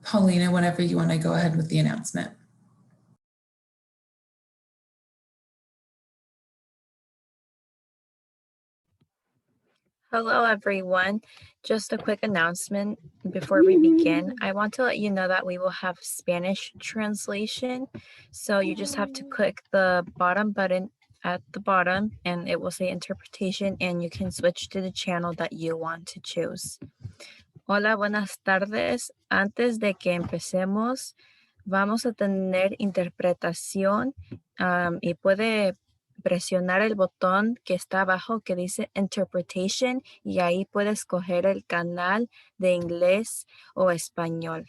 Paulina, whenever you want to go ahead with the announcement. Hello, everyone. Just a quick announcement before we begin. I want to let you know that we will have Spanish translation. So you just have to click the bottom button at the bottom and it will say interpretation and you can switch to the channel that you want to choose. Hola, buenas tardes. Antes de que empecemos, vamos a tener interpretación y puede presionar el botón que está abajo que dice Interpretation y ahí puede escoger el canal de inglés o español.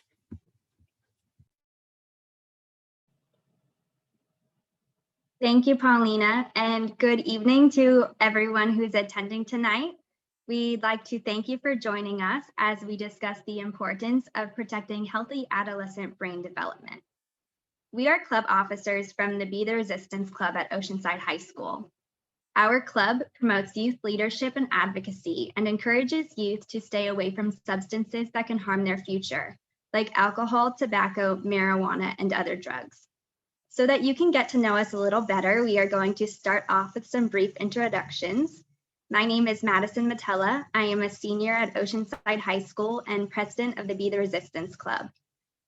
Thank you, Paulina, and good evening to everyone who's attending tonight. We'd like to thank you for joining us as we discuss the importance of protecting healthy adolescent brain development. We are club officers from the Be the Resistance Club at Oceanside High School. Our club promotes youth leadership and advocacy and encourages youth to stay away from substances that can harm their future, like alcohol, tobacco, marijuana, and other drugs. So that you can get to know us a little better, we are going to start off with some brief introductions. My name is Madison Matella. I am a senior at Oceanside High School and president of the Be the Resistance Club.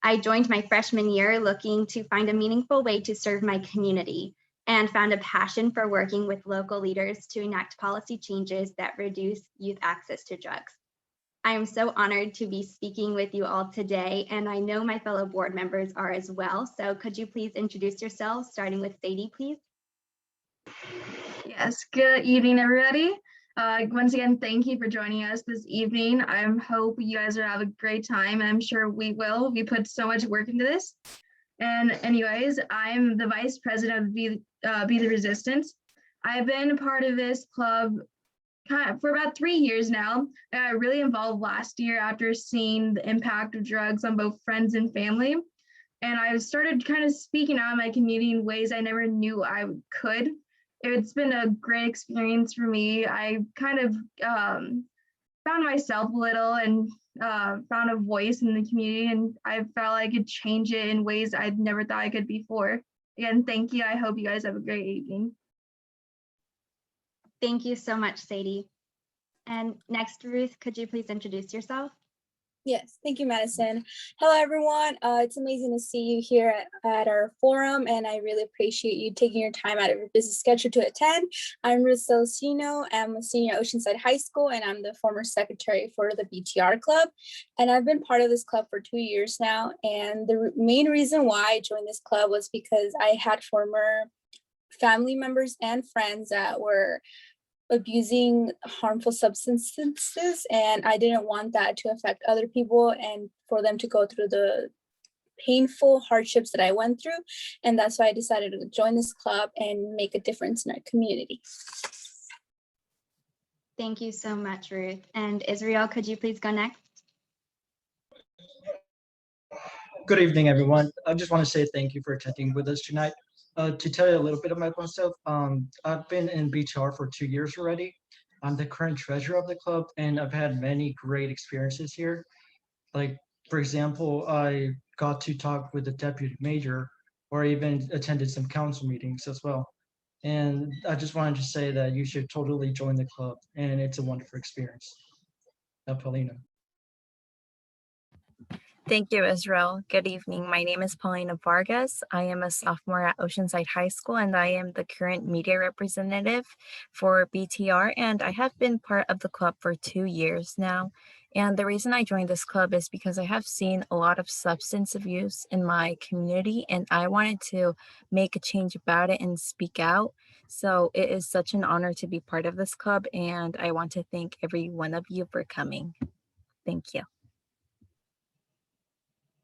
I joined my freshman year looking to find a meaningful way to serve my community and found a passion for working with local leaders to enact policy changes that reduce youth access to drugs. I am so honored to be speaking with you all today, and I know my fellow board members are as well. So could you please introduce yourselves, starting with Sadie, please? Yes, good evening, everybody. Once again, thank you for joining us this evening. I hope you guys are having a great time. I'm sure we will. We put so much work into this. And anyways, I'm the vice president of Be the Resistance. I've been a part of this club for about 3 years now. I really involved last year after seeing the impact of drugs on both friends and family. And I started kind of speaking out in my community in ways I never knew I could. It's been a great experience for me. I kind of found myself a little and found a voice in the community, and I felt I could change it in ways I never thought I could before. Again, thank you. I hope you guys have a great evening. Thank you so much, Sadie. And next, Ruth, could you please introduce yourself? Yes, thank you, Madison. Hello, everyone. It's amazing to see you here at our forum, and I really appreciate you taking your time out of your busy schedule to attend. I'm Ruth Celestino. I'm a senior at Oceanside High School, and I'm the former secretary for the BTR Club. And I've been part of this club for 2 years now. And the main reason why I joined this club was because I had former family members and friends that were abusing harmful substances, and I didn't want that to affect other people and for them to go through the painful hardships that I went through. And that's why I decided to join this club and make a difference in our community. Thank you so much, Ruth. And Israel, could you please go next? Good evening, everyone. I just want to say thank you for attending with us tonight. To tell you a little bit about myself, I've been in BTR for 2 years already. I'm the current treasurer of the club, and I've had many great experiences here. Like, for example, I got to talk with the deputy major, or even attended some council meetings as well. And I just wanted to say that you should totally join the club, and it's a wonderful experience. Paulina. Thank you, Israel. Good evening. My name is Paulina Vargas. I am a sophomore at Oceanside High School, and I am the current media representative for BTR, and I have been part of the club for 2 years now. And the reason I joined this club is because I have seen a lot of substance abuse in my community, and I wanted to make a change about it and speak out. So it is such an honor to be part of this club, and I want to thank every one of you for coming. Thank you.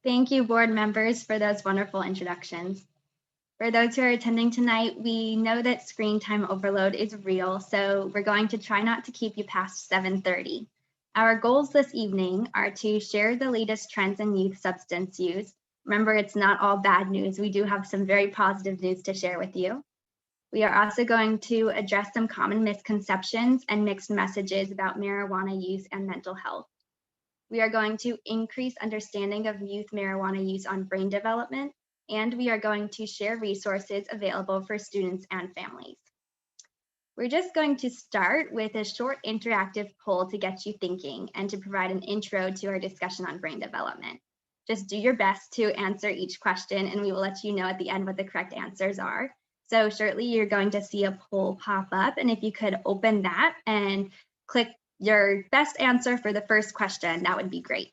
Thank you, board members, for those wonderful introductions. For those who are attending tonight, we know that screen time overload is real, so we're going to try not to keep you past 7:30. Our goals this evening are to share the latest trends in youth substance use. Remember, it's not all bad news. We do have some very positive news to share with you. We are also going to address some common misconceptions and mixed messages about marijuana use and mental health. We are going to increase understanding of youth marijuana use on brain development, and we are going to share resources available for students and families. We're just going to start with a short interactive poll to get you thinking and to provide an intro to our discussion on brain development. Just do your best to answer each question, and we will let you know at the end what the correct answers are. So shortly, you're going to see a poll pop up, and if you could open that and click your best answer for the first question, that would be great.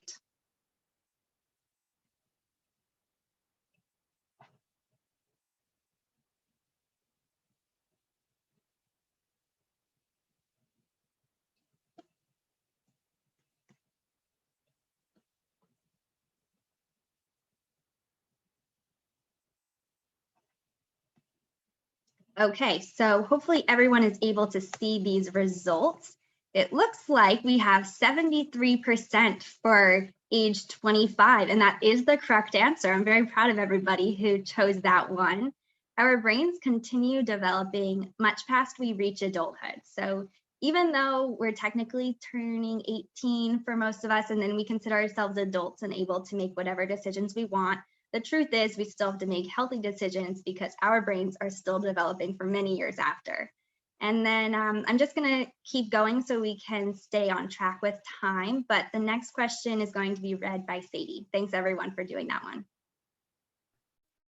Okay, so hopefully everyone is able to see these results. It looks like we have 73% for age 25, and that is the correct answer. I'm very proud of everybody who chose that one. Our brains continue developing much past we reach adulthood. So even though we're technically turning 18 for most of us, and then we consider ourselves adults and able to make whatever decisions we want, the truth is we still have to make healthy decisions because our brains are still developing for many years after. And then I'm just going to keep going so we can stay on track with time. But the next question is going to be read by Sadie. Thanks everyone for doing that one.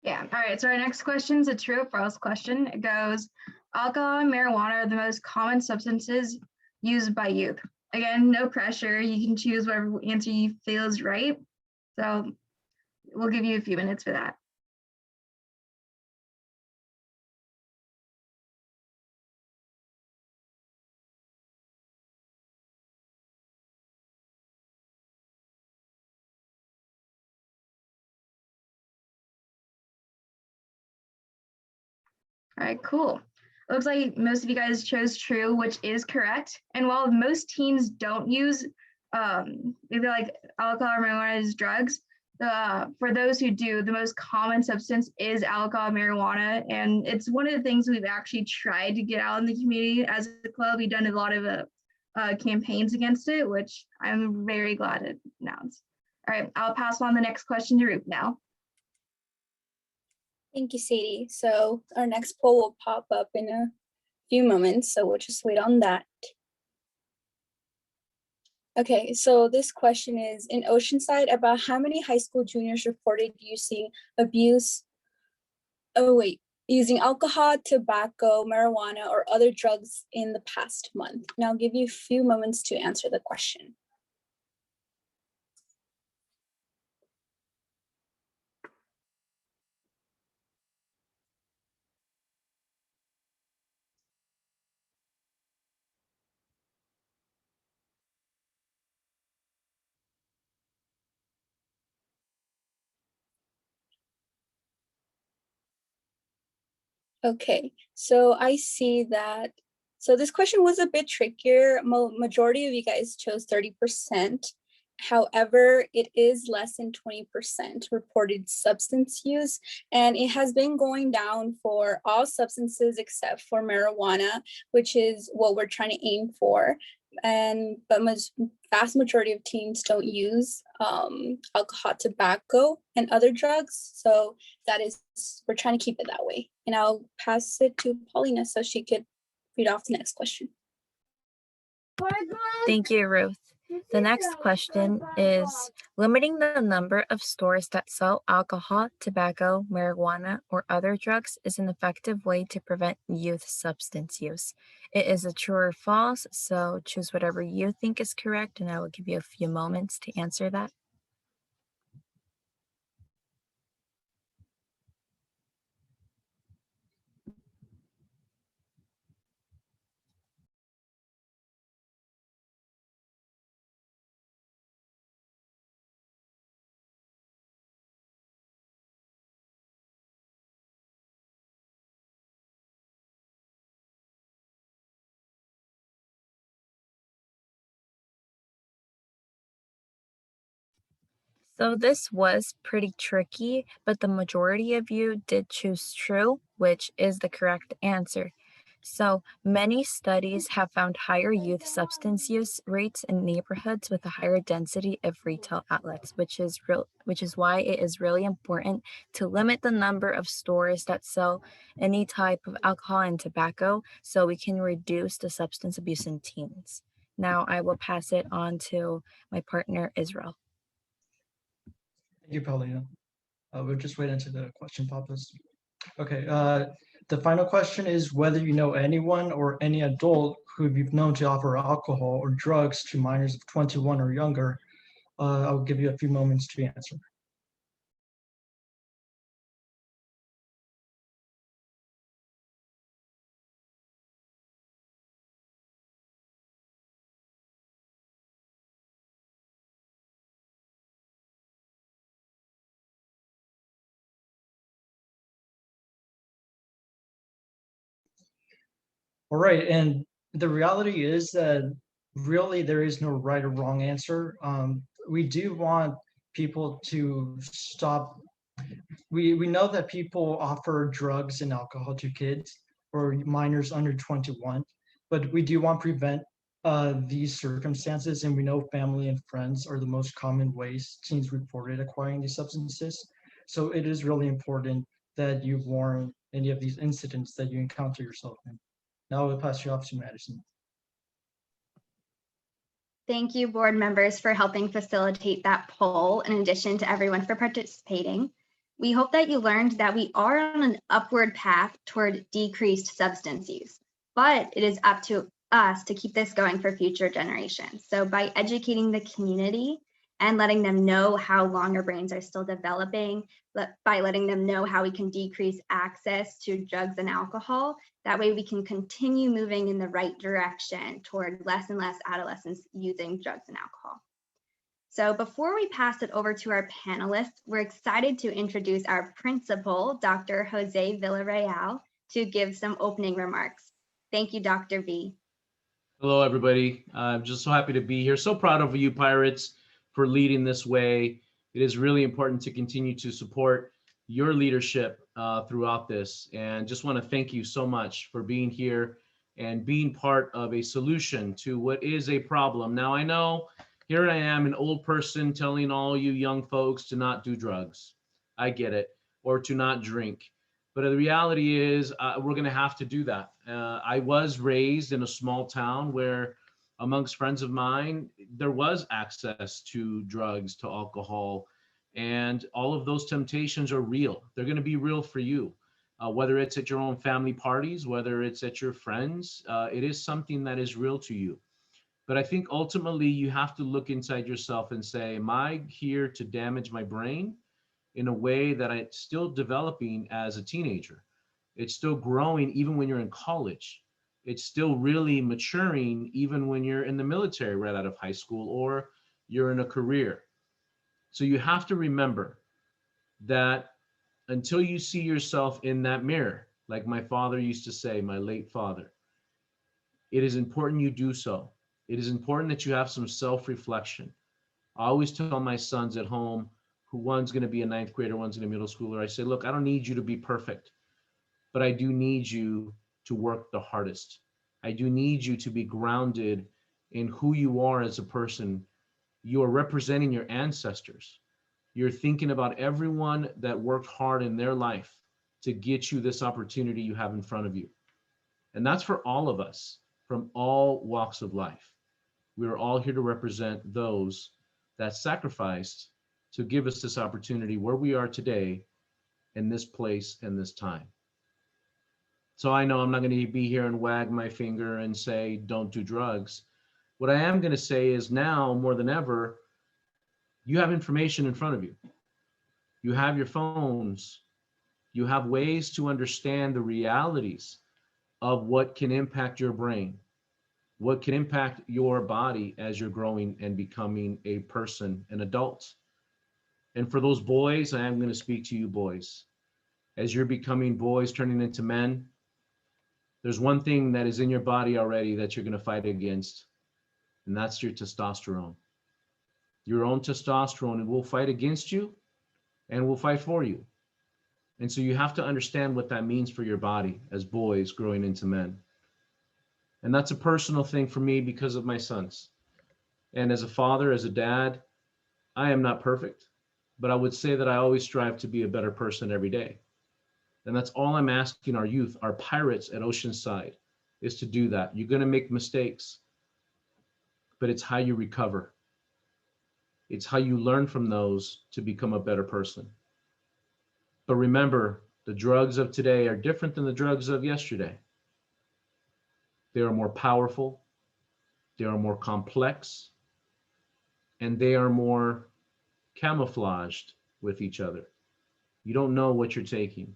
Yeah, all right, so our next question is a true or false question. It goes, alcohol and marijuana are the most common substances used by youth. Again, no pressure. You can choose whatever answer you feel is right. So we'll give you a few minutes for that. All right, cool. Looks like most of you guys chose true, which is correct. And while most teens don't use maybe like alcohol or marijuana as drugs, for those who do, the most common substance is alcohol, marijuana, and it's one of the things we've actually tried to get out in the community as a club. We've done a lot of campaigns against it, which I'm very glad to announce. All right, I'll pass on the next question to Ruth now. Thank you, Sadie. So our next poll will pop up in a few moments, so we'll just wait on that. Okay, so this question is, in Oceanside, about how many high school juniors reported using using alcohol, tobacco, marijuana, or other drugs in the past month? And I'll give you a few moments to answer the question. Okay, so I see that. So this question was a bit trickier. Majority of you guys chose 30%. However, it is less than 20% reported substance use, and it has been going down for all substances except for marijuana, which is what we're trying to aim for. But vast majority of teens don't use alcohol, tobacco, and other drugs. So we're trying to keep it that way. And I'll pass it to Paulina so she could read off the next question. Thank you, Ruth. The next question is, limiting the number of stores that sell alcohol, tobacco, marijuana, or other drugs is an effective way to prevent youth substance use. It is a true or false, so choose whatever you think is correct, and I will give you a few moments to answer that. So this was pretty tricky, but the majority of you did choose true, which is the correct answer. So many studies have found higher youth substance use rates in neighborhoods with a higher density of retail outlets, which is why it is really important to limit the number of stores that sell any type of alcohol and tobacco so we can reduce the substance abuse in teens. Now I will pass it on to my partner, Israel. Thank you, Paulina. We'll just wait until the question pops. Okay, the final question is whether you know anyone or any adult who you've known to offer alcohol or drugs to minors of 21 or younger. I'll give you a few moments to answer. All right, and the reality is that really there is no right or wrong answer. We do want people to stop. We know that people offer drugs and alcohol to kids or minors under 21, but we do want to prevent these circumstances, and we know family and friends are the most common ways teens reported acquiring these substances. So it is really important that you warn any of these incidents that you encounter yourself in. Now I'll pass you off to Madison. Thank you, board members, for helping facilitate that poll, in addition to everyone for participating. We hope that you learned that we are on an upward path toward decreased substance use, but it is up to us to keep this going for future generations. So by educating the community and letting them know how longer brains are still developing, by letting them know how we can decrease access to drugs and alcohol, that way we can continue moving in the right direction toward less and less adolescents using drugs and alcohol. So before we pass it over to our panelists, we're excited to introduce our principal, Dr. Jose Villarreal, to give some opening remarks. Thank you, Dr. V. Hello, everybody. I'm just so happy to be here. So proud of you, Pirates, for leading this way. It is really important to continue to support your leadership throughout this. And just want to thank you so much for being here and being part of a solution to what is a problem. Now, I know here I am, an old person telling all you young folks to not do drugs. I get it, or to not drink. But the reality is we're going to have to do that. I was raised in a small town where amongst friends of mine, there was access to drugs, to alcohol, and all of those temptations are real. They're going to be real for you, whether it's at your own family parties, whether it's at your friends. It is something that is real to you. But I think ultimately you have to look inside yourself and say, am I here to damage my brain in a way that it's still developing as a teenager? It's still growing even when you're in college. It's still really maturing even when you're in the military right out of high school or you're in a career. So you have to remember that until you see yourself in that mirror, like my father used to say, my late father, it is important you do so. It is important that you have some self-reflection. I always tell my sons at home, who one's going to be a ninth grader, one's going to be a middle schooler, I say, look, I don't need you to be perfect, but I do need you to work the hardest. I do need you to be grounded in who you are as a person. You are representing your ancestors. You're thinking about everyone that worked hard in their life to get you this opportunity you have in front of you. And that's for all of us from all walks of life. We are all here to represent those that sacrificed to give us this opportunity where we are today in this place and this time. So I know I'm not going to be here and wag my finger and say, don't do drugs. What I am going to say is now more than ever, you have information in front of you. You have your phones. You have ways to understand the realities of what can impact your brain, what can impact your body as you're growing and becoming a person, an adult. And for those boys, I am going to speak to you boys. As you're becoming boys, turning into men, there's one thing that is in your body already that you're going to fight against, and that's your testosterone. Your own testosterone, and will fight against you and will fight for you. And so you have to understand what that means for your body as boys growing into men. And that's a personal thing for me because of my sons. And as a father, as a dad, I am not perfect, but I would say that I always strive to be a better person every day. And that's all I'm asking our youth, our pirates at Oceanside, is to do that. You're going to make mistakes, but it's how you recover. It's how you learn from those to become a better person. But remember, the drugs of today are different than the drugs of yesterday. They are more powerful, they are more complex, and they are more camouflaged with each other. You don't know what you're taking.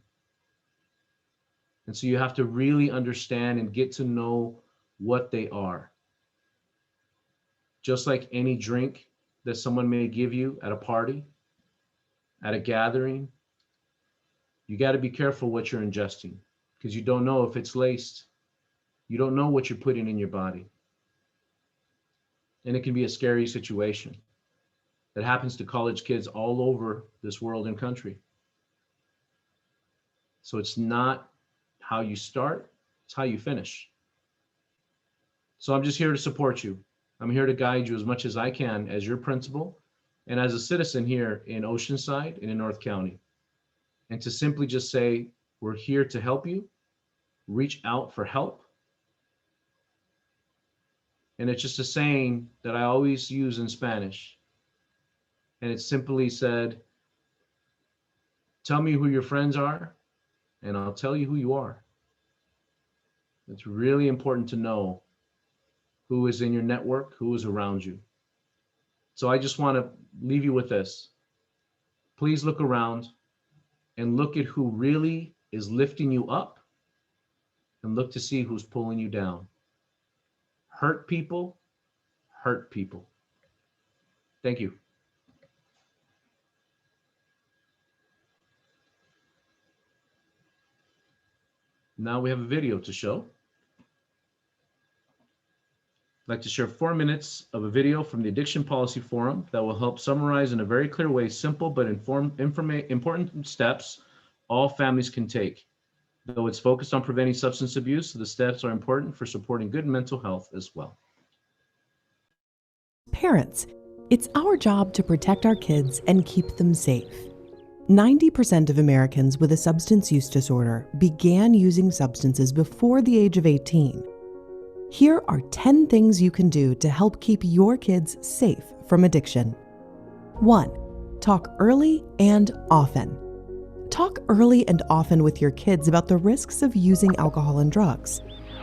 And so you have to really understand and get to know what they are. Just like any drink that someone may give you at a party, at a gathering, you got to be careful what you're ingesting because you don't know if it's laced. You don't know what you're putting in your body. And it can be a scary situation that happens to college kids all over this world and country. So it's not how you start, it's how you finish. So I'm just here to support you. I'm here to guide you as much as I can as your principal and as a citizen here in Oceanside and in North County. And to simply just say, we're here to help you, reach out for help. And it's just a saying that I always use in Spanish. And it simply said, tell me who your friends are, and I'll tell you who you are. It's really important to know who is in your network, who is around you. So I just want to leave you with this. Please look around and look at who really is lifting you up and look to see who's pulling you down. Hurt people, hurt people. Thank you. Now we have a video to show. I'd like to share 4 minutes of a video from the Addiction Policy Forum that will help summarize in a very clear way simple but important steps all families can take. Though it's focused on preventing substance abuse, the steps are important for supporting good mental health as well. Parents, it's our job to protect our kids and keep them safe. 90% of Americans with a substance use disorder began using substances before the age of 18. Here are 10 things you can do to help keep your kids safe from addiction. 1. Talk early and often. Talk early and often with your kids about the risks of using alcohol and drugs.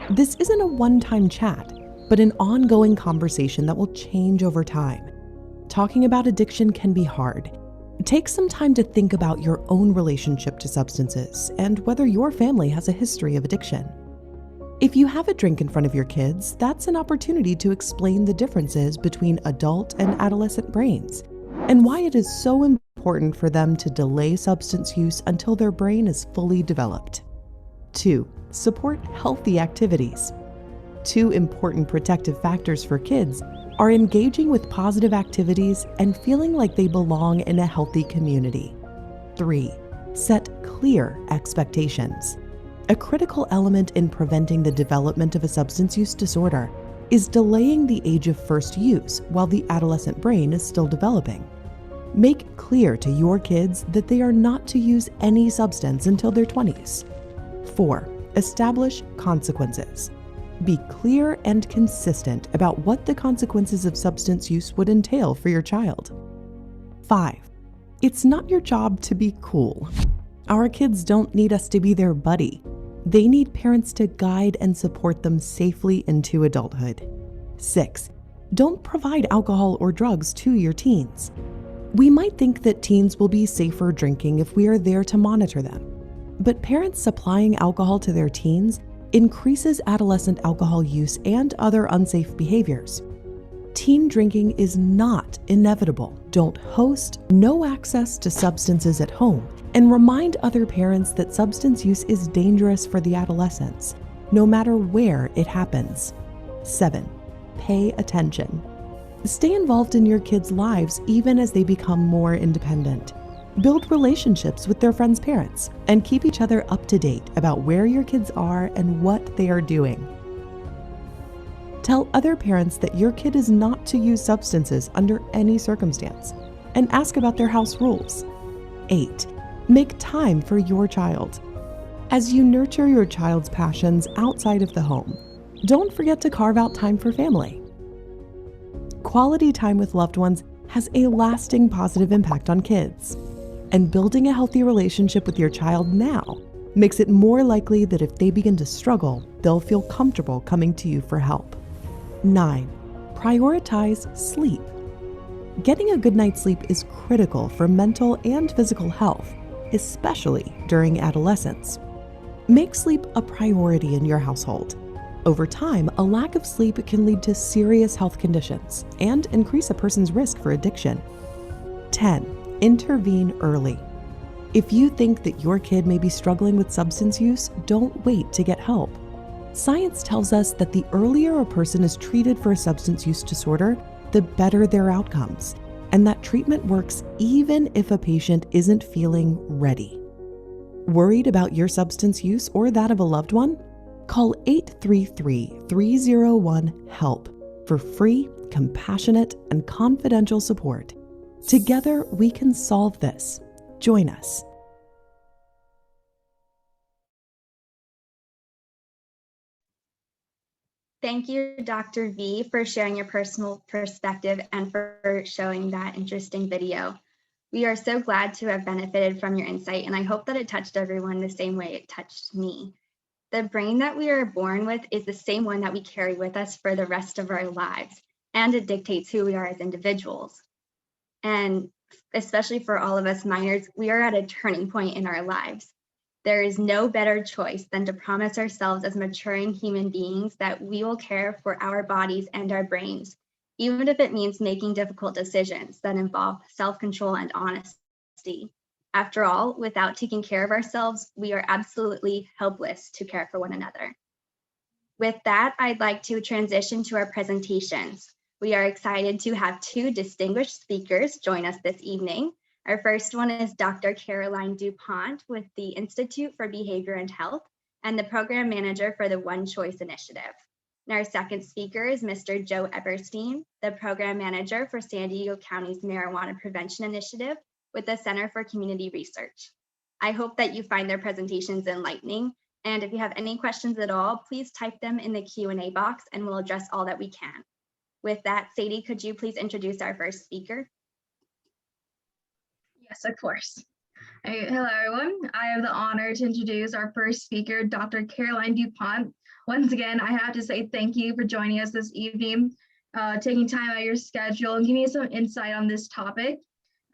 This isn't a one-time chat, but an ongoing conversation that will change over time. Talking about addiction can be hard. Take some time to think about your own relationship to substances and whether your family has a history of addiction. If you have a drink in front of your kids, that's an opportunity to explain the differences between adult and adolescent brains and why it is so important for them to delay substance use until their brain is fully developed. 2. Support healthy activities. 2 important protective factors for kids are engaging with positive activities and feeling like they belong in a healthy community. 3. Set clear expectations. A critical element in preventing the development of a substance use disorder is delaying the age of first use while the adolescent brain is still developing. Make clear to your kids that they are not to use any substance until their 20s. 4. Establish consequences. Be clear and consistent about what the consequences of substance use would entail for your child. 5. It's not your job to be cool. Our kids don't need us to be their buddy. They need parents to guide and support them safely into adulthood. 6. Don't provide alcohol or drugs to your teens. We might think that teens will be safer drinking if we are there to monitor them. But parents supplying alcohol to their teens increases adolescent alcohol use and other unsafe behaviors. Teen drinking is not inevitable. Don't host, no access to substances at home, and remind other parents that substance use is dangerous for the adolescents, no matter where it happens. 7. Pay attention. Stay involved in your kids' lives even as they become more independent. Build relationships with their friends' parents and keep each other up to date about where your kids are and what they are doing. Tell other parents that your kid is not to use substances under any circumstance, and ask about their house rules. 8. Make time for your child. As you nurture your child's passions outside of the home, don't forget to carve out time for family. Quality time with loved ones has a lasting positive impact on kids, and building a healthy relationship with your child now makes it more likely that if they begin to struggle, they'll feel comfortable coming to you for help. 9. Prioritize sleep. Getting a good night's sleep is critical for mental and physical health, especially during adolescence. Make sleep a priority in your household. Over time, a lack of sleep can lead to serious health conditions and increase a person's risk for addiction. 10. Intervene early. If you think that your kid may be struggling with substance use, don't wait to get help. Science tells us that the earlier a person is treated for a substance use disorder, the better their outcomes, and that treatment works even if a patient isn't feeling ready. Worried about your substance use or that of a loved one? Call 833-301-HELP for free, compassionate, and confidential support. Together, we can solve this. Join us. Thank you, Dr. V, for sharing your personal perspective and for showing that interesting video. We are so glad to have benefited from your insight, and I hope that it touched everyone the same way it touched me. The brain that we are born with is the same one that we carry with us for the rest of our lives, and it dictates who we are as individuals. And especially for all of us minors, we are at a turning point in our lives. There is no better choice than to promise ourselves as maturing human beings that we will care for our bodies and our brains, even if it means making difficult decisions that involve self-control and honesty. After all, without taking care of ourselves, we are absolutely helpless to care for one another. With that, I'd like to transition to our presentations. We are excited to have two distinguished speakers join us this evening. Our first one is Dr. Caroline Dupont with the Institute for Behavior and Health and the Program Manager for the One Choice Initiative. And our second speaker is Mr. Joe Eberstein, the Program Manager for San Diego County's Marijuana Prevention Initiative with the Center for Community Research. I hope that you find their presentations enlightening, and if you have any questions at all, please type them in the Q&A box and we'll address all that we can. With that, Sadie, could you please introduce our first speaker? Yes, of course. Hello, everyone. I have the honor to introduce our first speaker, Dr. Caroline Dupont. Once again, I have to say thank you for joining us this evening, taking time out of your schedule and giving us some insight on this topic.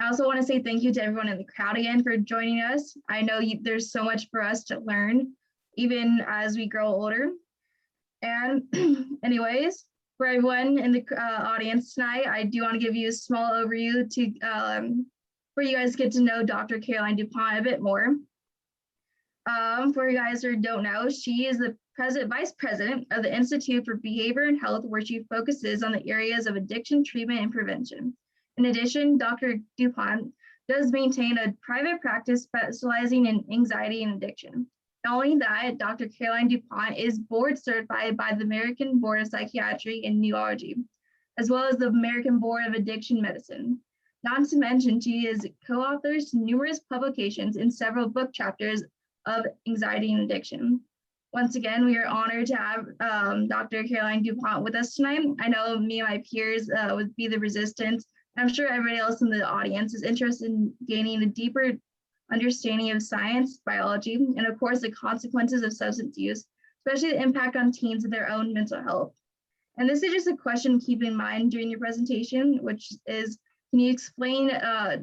I also want to say thank you to everyone in the crowd again for joining us. I know there's so much for us to learn, even as we grow older. And anyways, for everyone in the audience tonight, I do want to give you a small overview to for you guys to get to know Dr. Caroline Dupont a bit more. For you guys who don't know, she is the vice president of the Institute for Behavior and Health, where she focuses on the areas of addiction treatment and prevention. In addition, Dr. Dupont does maintain a private practice specializing in anxiety and addiction. Not only that, Dr. Caroline Dupont is board certified by the American Board of Psychiatry and Neurology, as well as the American Board of Addiction Medicine. Not to mention, she is co-authors numerous publications in several book chapters of anxiety and addiction. Once again, we are honored to have Dr. Caroline Dupont with us tonight. I know me and my peers would be the resistance. I'm sure everybody else in the audience is interested in gaining a deeper understanding of science, biology, and of course, the consequences of substance use, especially the impact on teens and their own mental health. And this is just a question to keep in mind during your presentation, which is, can you explain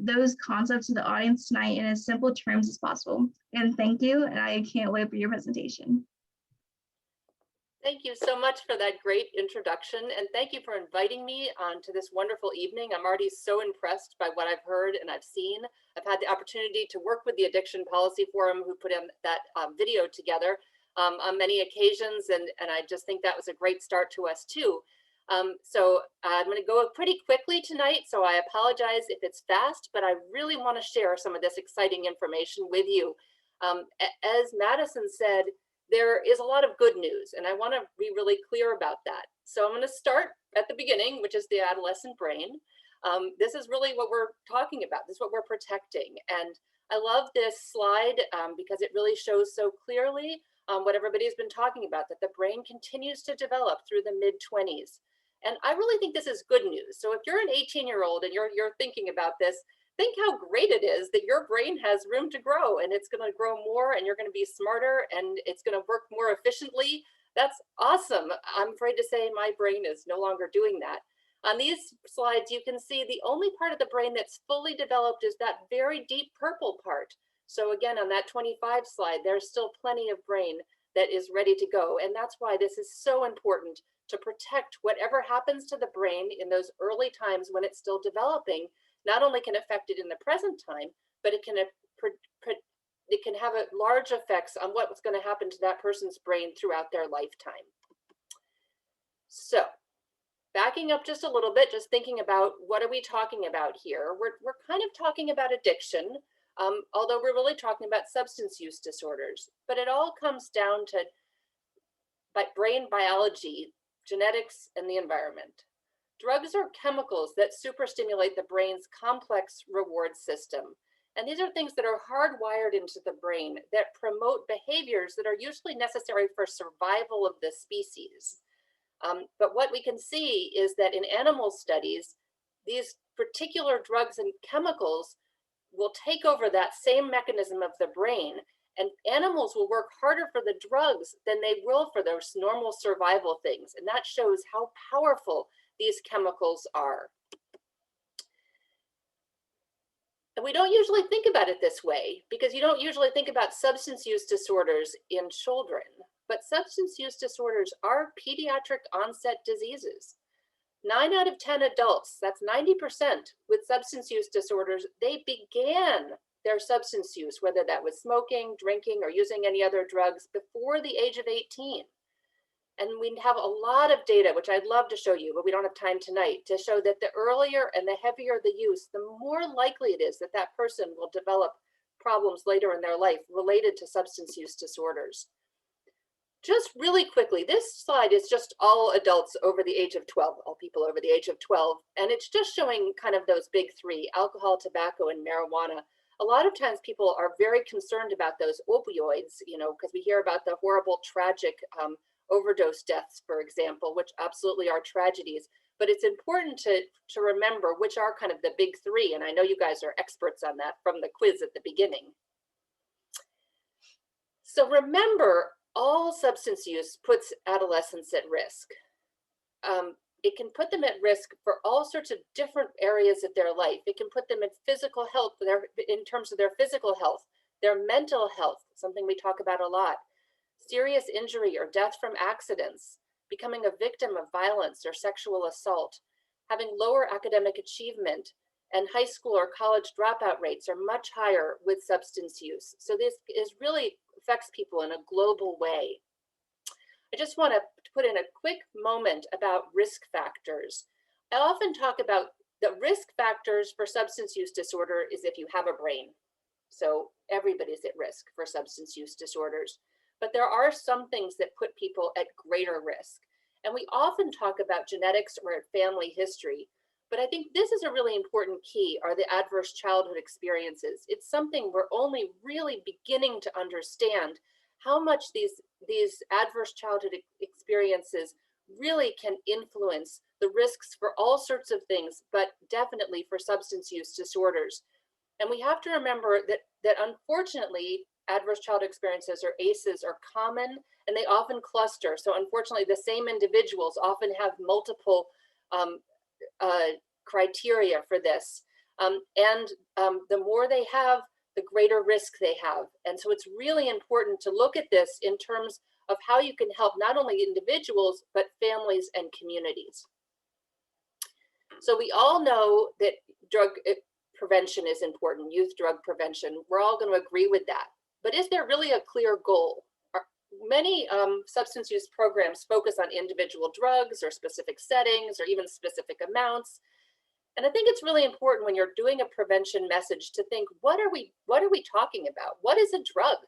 those concepts to the audience tonight in as simple terms as possible? And thank you, and I can't wait for your presentation. Thank you so much for that great introduction, and thank you for inviting me to this wonderful evening. I'm already so impressed by what I've heard and I've seen. I've had the opportunity to work with the Addiction Policy Forum, who put in that video together on many occasions, and I just think that was a great start to us too. So I'm going to go pretty quickly tonight, so I apologize if it's fast, but I really want to share some of this exciting information with you. As Madison said, there is a lot of good news, and I want to be really clear about that. So I'm going to start at the beginning, which is the adolescent brain. This is really what we're talking about. This is what we're protecting. And I love this slide because it really shows so clearly what everybody's been talking about, that the brain continues to develop through the mid-20s. And I really think this is good news. So if you're an 18-year-old and you're thinking about this, think how great it is that your brain has room to grow, and it's going to grow more, and you're going to be smarter, and it's going to work more efficiently. That's awesome. I'm afraid to say my brain is no longer doing that. On these slides, you can see the only part of the brain that's fully developed is that very deep purple part. So again, on that 25 slide, there's still plenty of brain that is ready to go. And that's why this is so important, to protect whatever happens to the brain in those early times when it's still developing. Not only can affect it in the present time, but it can have a large effects on what's going to happen to that person's brain throughout their lifetime. So backing up just a little bit, just thinking about what are we talking about here? We're kind of talking about addiction, although we're really talking about substance use disorders. But it all comes down to brain biology, genetics, and the environment. Drugs are chemicals that superstimulate the brain's complex reward system. And these are things that are hardwired into the brain that promote behaviors that are usually necessary for survival of the species. But what we can see is that in animal studies, these particular drugs and chemicals will take over that same mechanism of the brain, and animals will work harder for the drugs than they will for those normal survival things. And that shows how powerful these chemicals are. And we don't usually think about it this way, because you don't usually think about substance use disorders in children. But substance use disorders are pediatric onset diseases. 9 out of 10 adults, that's 90%, with substance use disorders, they began their substance use, whether that was smoking, drinking, or using any other drugs, before the age of 18. And we have a lot of data, which I'd love to show you, but we don't have time tonight, to show that the earlier and the heavier the use, the more likely it is that that person will develop problems later in their life related to substance use disorders. Just really quickly, this slide is just all adults over the age of 12, all people over the age of 12. And it's just showing kind of those big three: alcohol, tobacco, and marijuana. A lot of times people are very concerned about those opioids, because we hear about the horrible, tragic overdose deaths, for example, which absolutely are tragedies. But it's important to remember which are kind of the big three. And I know you guys are experts on that from the quiz at the beginning. So remember, all substance use puts adolescents at risk. It can put them at risk for all sorts of different areas of their life. It can put them in physical health, in terms of their physical health, their mental health, something we talk about a lot, serious injury or death from accidents, becoming a victim of violence or sexual assault, having lower academic achievement, and high school or college dropout rates are much higher with substance use. So this really affects people in a global way. I just want to put in a quick moment about risk factors. I often talk about the risk factors for substance use disorder is if you have a brain. So everybody's at risk for substance use disorders. But there are some things that put people at greater risk. And we often talk about genetics or family history. But I think this is a really important key, are the adverse childhood experiences. It's something we're only really beginning to understand, how much these adverse childhood experiences really can influence the risks for all sorts of things, but definitely for substance use disorders. And we have to remember that unfortunately, adverse childhood experiences, or ACEs, are common, and they often cluster. So unfortunately, the same individuals often have multiple criteria for this. The more they have, the greater risk they have. And so it's really important to look at this in terms of how you can help not only individuals, but families and communities. So we all know that drug prevention is important, youth drug prevention. We're all going to agree with that. But is there really a clear goal? Many substance use programs focus on individual drugs or specific settings or even specific amounts. And I think it's really important when you're doing a prevention message to think, what are we talking about? What is a drug?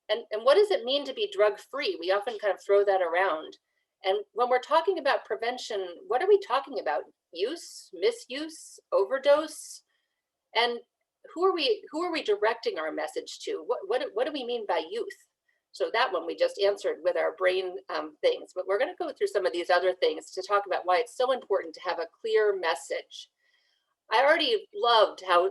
And what does it mean to be drug free? We often kind of throw that around. And when we're talking about prevention, what are we talking about? Use, misuse, overdose? And who are we directing our message to? What do we mean by youth? So that one we just answered with our brain things, but we're going to go through some of these other things to talk about why it's so important to have a clear message. I already loved how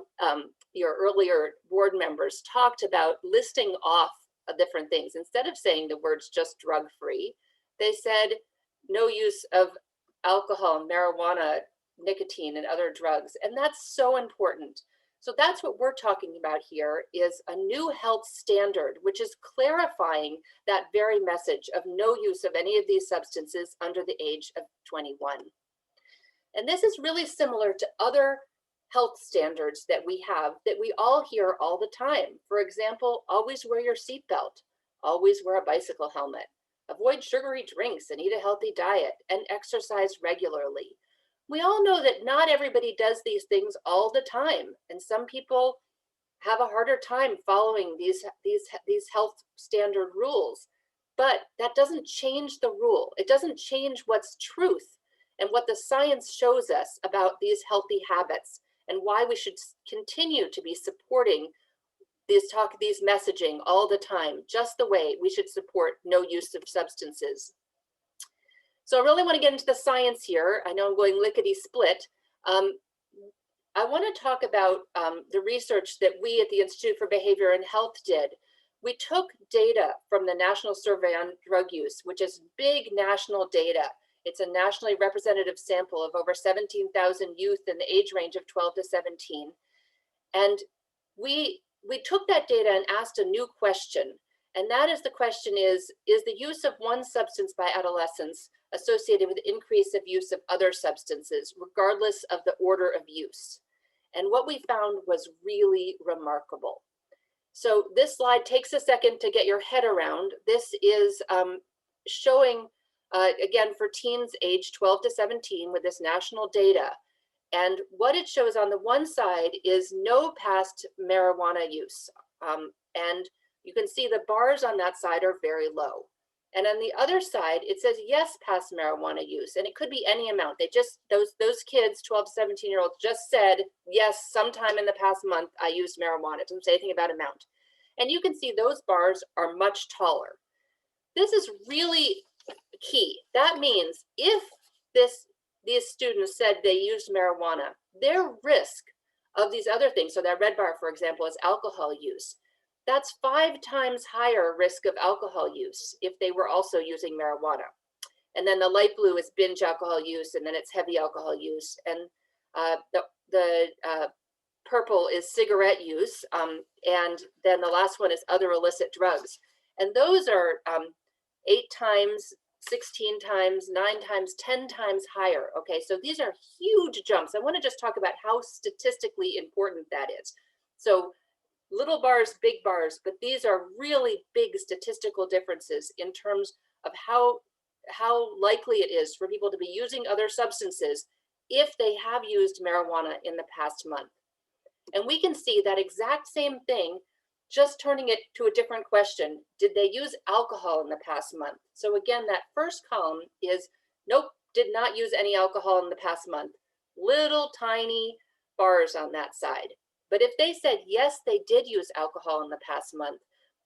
your earlier board members talked about listing off different things. Instead of saying the words just drug-free, they said no use of alcohol, marijuana, nicotine, and other drugs. And that's so important. So that's what we're talking about here, is a new health standard, which is clarifying that very message of no use of any of these substances under the age of 21. And this is really similar to other health standards that we have that we all hear all the time. For example, always wear your seatbelt, always wear a bicycle helmet, avoid sugary drinks and eat a healthy diet, and exercise regularly. We all know that not everybody does these things all the time, and some people have a harder time following these health standard rules. But that doesn't change the rule. It doesn't change what's truth and what the science shows us about these healthy habits and why we should continue to be supporting these messaging all the time, just the way we should support no use of substances. So I really want to get into the science here. I know I'm going lickety split. I want to talk about the research that we at the Institute for Behavior and Health did. We took data from the National Survey on Drug Use, which is big national data. It's a nationally representative sample of over 17,000 youth in the age range of 12 to 17. And we took that data and asked a new question. And that is, the question is the use of one substance by adolescents associated with increase of use of other substances, regardless of the order of use? And what we found was really remarkable. So this slide takes a second to get your head around. This is showing, again, for teens age 12 to 17 with this national data. And what it shows on the one side is no past marijuana use. And you can see the bars on that side are very low. And on the other side, it says yes, past marijuana use. And it could be any amount. They just, those kids, 12 to 17-year-olds, just said, yes, sometime in the past month, I used marijuana. It doesn't say anything about amount. And you can see those bars are much taller. This is really key. That means if these students said they used marijuana, their risk of these other things, so that red bar, for example, is alcohol use. That's 5 times higher risk of alcohol use if they were also using marijuana. And then the light blue is binge alcohol use, and then it's heavy alcohol use. And the purple is cigarette use. And then the last one is other illicit drugs. And those are 8 times, 16 times, 9 times, 10 times higher. Okay, so these are huge jumps. I want to just talk about how statistically important that is. So little bars, big bars, but these are really big statistical differences in terms of how likely it is for people to be using other substances if they have used marijuana in the past month. And we can see that exact same thing, just turning it to a different question. Did they use alcohol in the past month? So again, that first column is nope, did not use any alcohol in the past month. Little tiny bars on that side. But if they said, yes, they did use alcohol in the past month,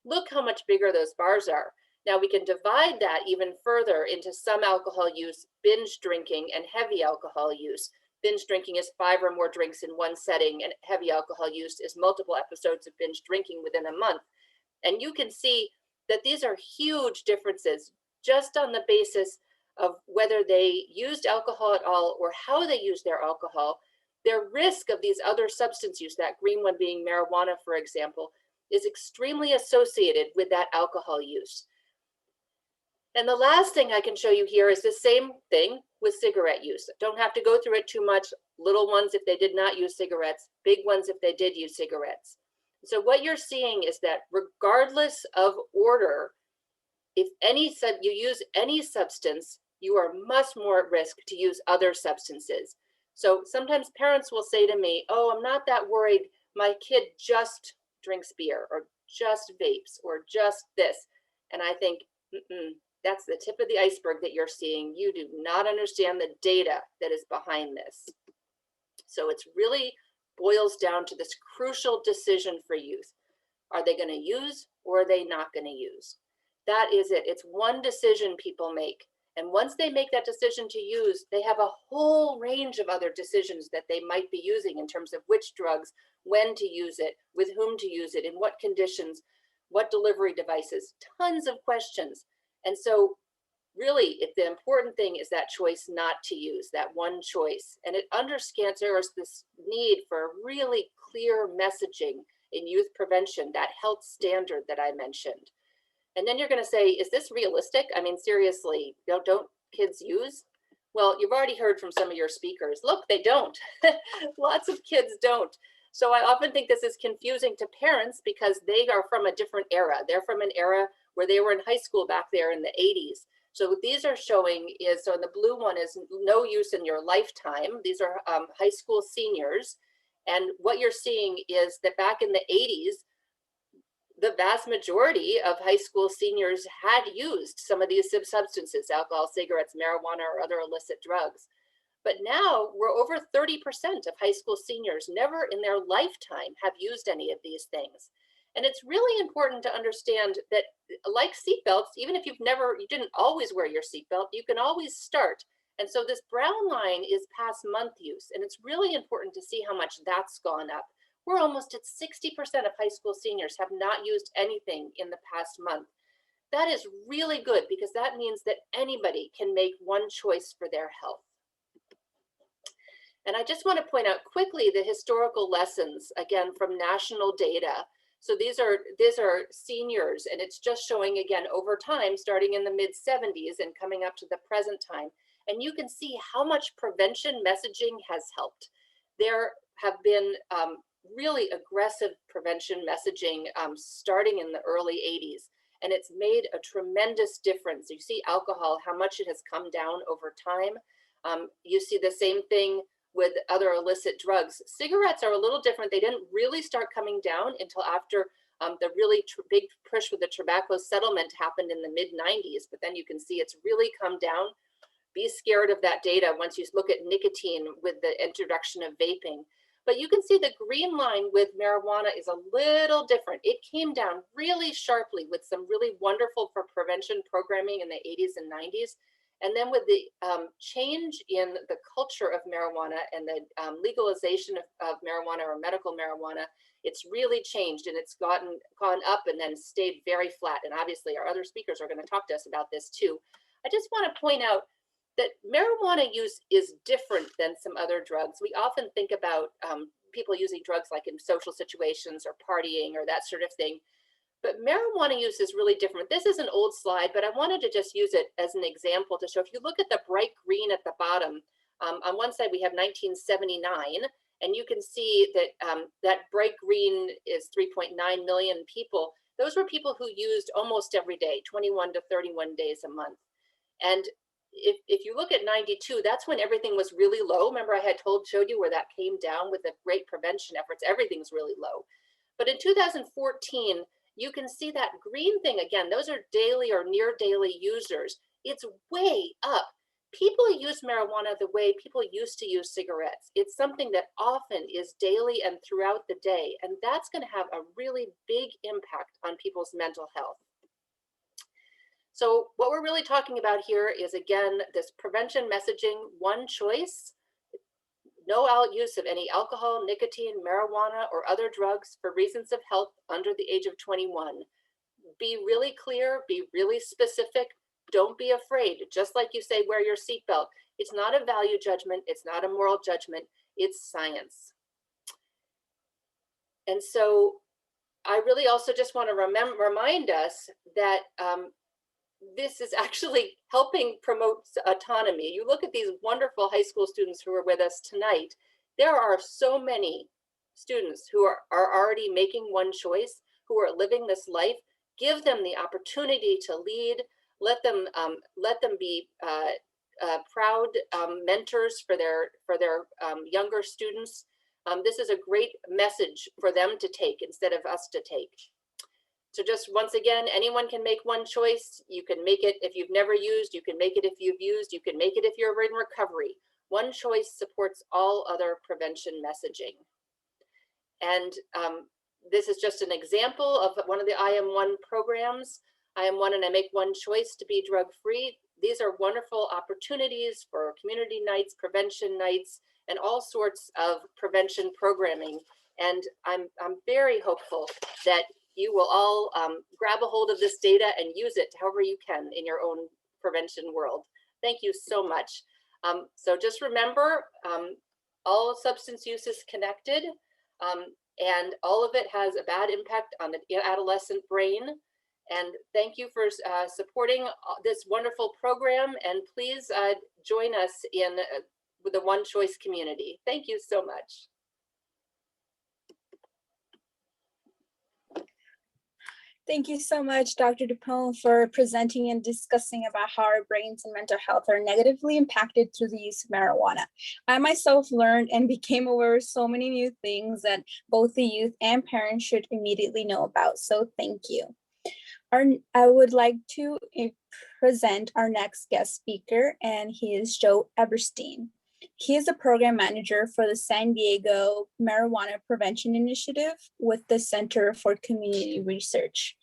look how much bigger those bars are. Now we can divide that even further into some alcohol use, binge drinking, and heavy alcohol use. Binge drinking is 5 or more drinks in one setting, and heavy alcohol use is multiple episodes of binge drinking within a month. And you can see that these are huge differences just on the basis of whether they used alcohol at all or how they used their alcohol. Their risk of these other substance use, that green one being marijuana, for example, is extremely associated with that alcohol use. And the last thing I can show you here is the same thing with cigarette use. Don't have to go through it too much. Little ones if they did not use cigarettes, big ones if they did use cigarettes. So what you're seeing is that regardless of order, if you use any substance, you are much more at risk to use other substances. So sometimes parents will say to me, oh, I'm not that worried. My kid just drinks beer or just vapes or just this. And I think, That's the tip of the iceberg that you're seeing. You do not understand the data that is behind this. So it's really boils down to this crucial decision for youth. Are they going to use or are they not going to use? That is it. It's one decision people make. And once they make that decision to use, they have a whole range of other decisions that they might be using in terms of which drugs, when to use it, with whom to use it, in what conditions, what delivery devices, tons of questions. And so really, the important thing is that choice not to use, that one choice. And it understands there is this need for really clear messaging in youth prevention, that health standard that I mentioned. And then you're going to say, is this realistic? I mean, seriously, don't kids use? Well, you've already heard from some of your speakers. Look, they don't. Lots of kids don't. So I often think this is confusing to parents because they are from a different era. They're from an era where they were in high school back there in the 80s. So what these are showing is, so the blue one is no use in your lifetime. These are high school seniors. And what you're seeing is that back in the 80s, the vast majority of high school seniors had used some of these substances, alcohol, cigarettes, marijuana, or other illicit drugs. But now we're over 30% of high school seniors never in their lifetime have used any of these things. And it's really important to understand that, like seatbelts, even if you didn't always wear your seatbelt, you can always start. And so this brown line is past month use, and it's really important to see how much that's gone up. We're almost at 60% of high school seniors have not used anything in the past month. That is really good because that means that anybody can make one choice for their health. And I just want to point out quickly the historical lessons, again, from national data. So these are seniors, and it's just showing, again, over time, starting in the mid-70s and coming up to the present time. And you can see how much prevention messaging has helped. There have been really aggressive prevention messaging starting in the early 80s, and it's made a tremendous difference. You see alcohol, how much it has come down over time. You see the same thing with other illicit drugs. Cigarettes are a little different. They didn't really start coming down until after the really big push with the tobacco settlement happened in the mid-90s, but then you can see it's really come down. Be scared of that data once you look at nicotine with the introduction of vaping. But you can see the green line with marijuana is a little different. It came down really sharply with some really wonderful for prevention programming in the 80s and 90s. And then with the change in the culture of marijuana and the legalization of marijuana or medical marijuana, it's really changed, and it's gone up and then stayed very flat. And obviously our other speakers are going to talk to us about this too. I just want to point out that marijuana use is different than some other drugs. We often think about people using drugs like in social situations or partying or that sort of thing. But marijuana use is really different. This is an old slide, but I wanted to just use it as an example to show. If you look at the bright green at the bottom, on one side we have 1979, and you can see that that bright green is 3.9 million people. Those were people who used almost every day, 21 to 31 days a month. And if you look at 92, that's when everything was really low. Remember I had showed you where that came down with the great prevention efforts, everything's really low. But in 2014, you can see that green thing again. Those are daily or near daily users. It's way up. People use marijuana the way people used to use cigarettes. It's something that often is daily and throughout the day. And that's going to have a really big impact on people's mental health. So what we're really talking about here is, again, this prevention messaging, one choice. No use of any alcohol, nicotine, marijuana, or other drugs for reasons of health under the age of 21. Be really clear, be really specific. Don't be afraid. Just like you say, wear your seatbelt. It's not a value judgment. It's not a moral judgment. It's science. And so I really also just want to remind us that this is actually helping promote autonomy. You look at these wonderful high school students who are with us tonight. There are so many students who are already making one choice, who are living this life. Give them the opportunity to lead. Let them be proud mentors for their younger students. This is a great message for them to take instead of us to take. So just once again, anyone can make one choice. You can make it if you've never used, you can make it if you've used, you can make it if you're in recovery. One choice supports all other prevention messaging. And this is just an example of one of the I Am One programs. I Am One and I Make One Choice to be drug-free. These are wonderful opportunities for community nights, prevention nights, and all sorts of prevention programming. And I'm very hopeful that you will all grab a hold of this data and use it however you can in your own prevention world. Thank you so much. So just remember, all substance use is connected, and all of it has a bad impact on the adolescent brain. And thank you for supporting this wonderful program. And please join us in with the One Choice community. Thank you so much. Thank you so much, Dr. Dupont, for presenting and discussing about how our brains and mental health are negatively impacted through the use of marijuana. I myself learned and became aware of so many new things that both the youth and parents should immediately know about, so thank you. I would like to present our next guest speaker, and he is Joe Eberstein. He is a program manager for the San Diego Marijuana Prevention Initiative with the Center for Community Research.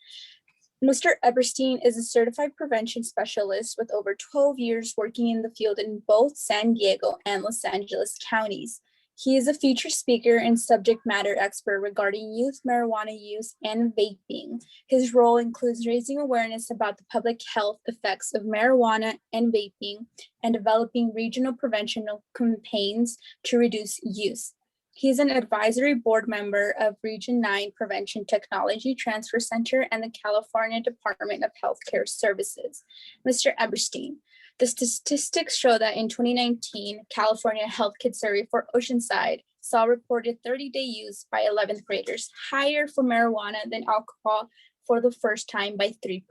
Mr. Eberstein is a certified prevention specialist with over 12 years working in the field in both San Diego and Los Angeles counties. He is a featured speaker and subject matter expert regarding youth marijuana use and vaping. His role includes raising awareness about the public health effects of marijuana and vaping and developing regional prevention campaigns to reduce use. He is an advisory board member of Region 9 Prevention Technology Transfer Center and the California Department of Healthcare Services. Mr. Eberstein, the statistics show that in 2019, California Health Kit Survey for Oceanside saw reported 30-day use by 11th graders higher for marijuana than alcohol for the first time by 3%.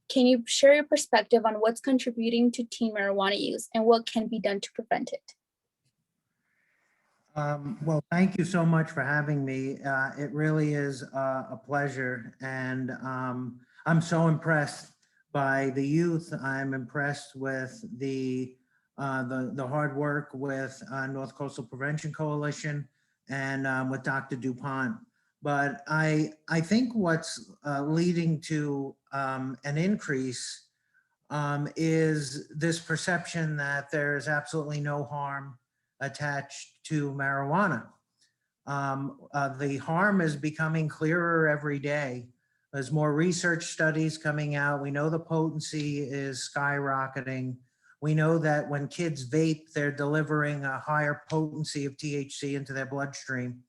Can you share your perspective on what's contributing to teen marijuana use and what can be done to prevent it? Well, thank you so much for having me. It really is a pleasure, and I'm so impressed by the youth. I'm impressed with the hard work with North Coastal Prevention Coalition and with Dr. Dupont. But I think what's leading to an increase is this perception that there is absolutely no harm attached to marijuana. The harm is becoming clearer every day. There's more research studies coming out. We know the potency is skyrocketing. We know that when kids vape, they're delivering a higher potency of THC into their bloodstream.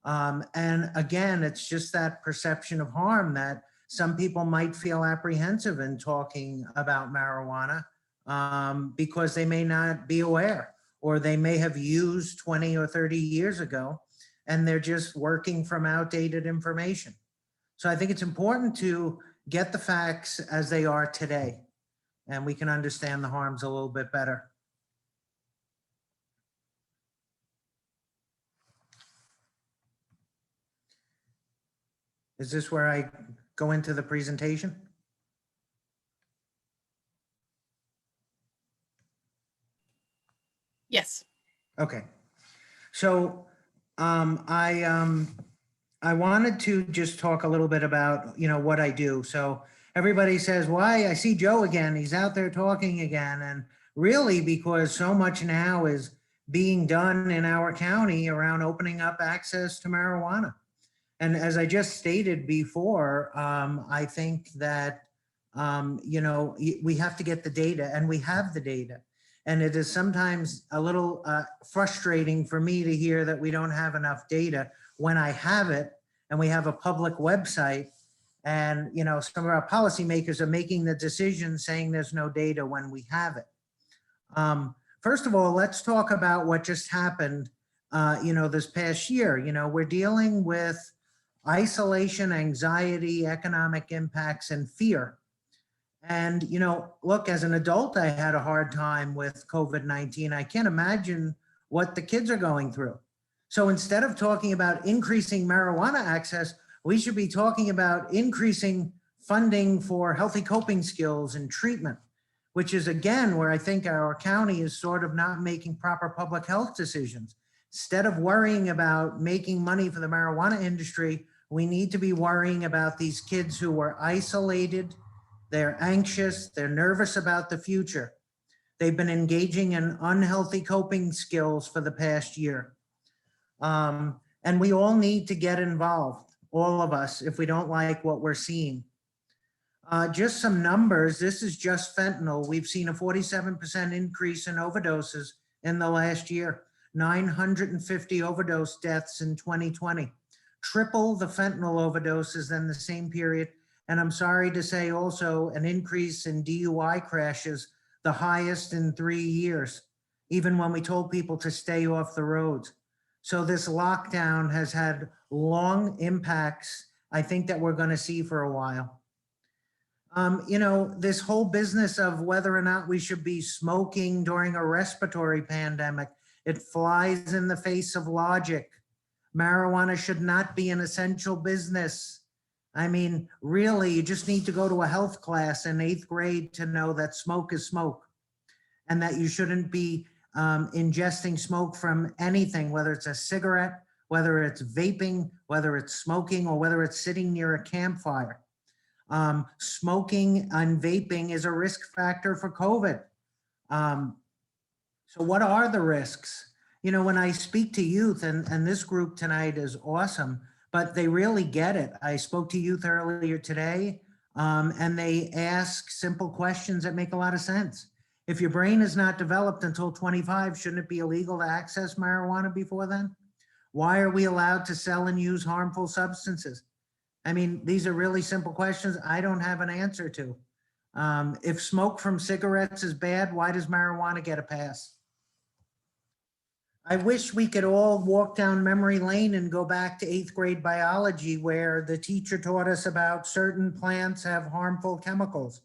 And again, it's just that perception of harm that some people might feel apprehensive in talking about marijuana because they may not be aware, or they may have used 20 or 30 years ago, and they're just working from outdated information. So I think it's important to get the facts as they are today, and we can understand the harms a little bit better. Is this where I go into the presentation? Yes. Okay. So I wanted to just talk a little bit about, what I do. So everybody says, why? I see Joe again. He's out there talking again. And really, because so much now is being done in our county around opening up access to marijuana. And as I just stated before, I think that, we have to get the data, and we have the data. And it is sometimes a little frustrating for me to hear that we don't have enough data when I have it, and we have a public website, and some of our policymakers are making the decision saying there's no data when we have it. First of all, let's talk about what just happened this past year. We're dealing with isolation, anxiety, economic impacts, and fear. And, look, as an adult, I had a hard time with COVID-19. I can't imagine what the kids are going through. So instead of talking about increasing marijuana access, We should be talking about increasing funding for healthy coping skills and treatment, which is again where I think our county is sort of not making proper public health decisions. Instead of worrying about making money for the marijuana industry, we need to be worrying about these kids who are isolated, they're anxious, they're nervous about the future. They've been engaging in unhealthy coping skills for the past year. And we all need to get involved, all of us, if we don't like what we're seeing. Just some numbers, this is just fentanyl. We've seen a 47% increase in overdoses in the last year, 950 overdose deaths in 2020, triple the fentanyl overdoses than the same period. And I'm sorry to say also an increase in DUI crashes, the highest in 3 years, even when we told people to stay off the roads. So this lockdown has had long impacts, I think, that we're going to see for a while. You know, this whole business of whether or not we should be smoking during a respiratory pandemic, it flies in the face of logic. Marijuana should not be an essential business. I mean, really, you just need to go to a health class in 8th grade to know that smoke is smoke and that you shouldn't be ingesting smoke from anything, whether it's a cigarette, whether it's vaping, whether it's smoking, or whether it's sitting near a campfire. Smoking and vaping is a risk factor for COVID. So what are the risks? You know, when I speak to youth, and this group tonight is awesome, but they really get it. I spoke to youth earlier today, and they ask simple questions that make a lot of sense. If your brain is not developed until 25, shouldn't it be illegal to access marijuana before then? Why are we allowed to sell and use harmful substances? I mean, these are really simple questions I don't have an answer to. If smoke from cigarettes is bad, why does marijuana get a pass? I wish we could all walk down memory lane and go back to 8th grade biology, where the teacher taught us about certain plants have harmful chemicals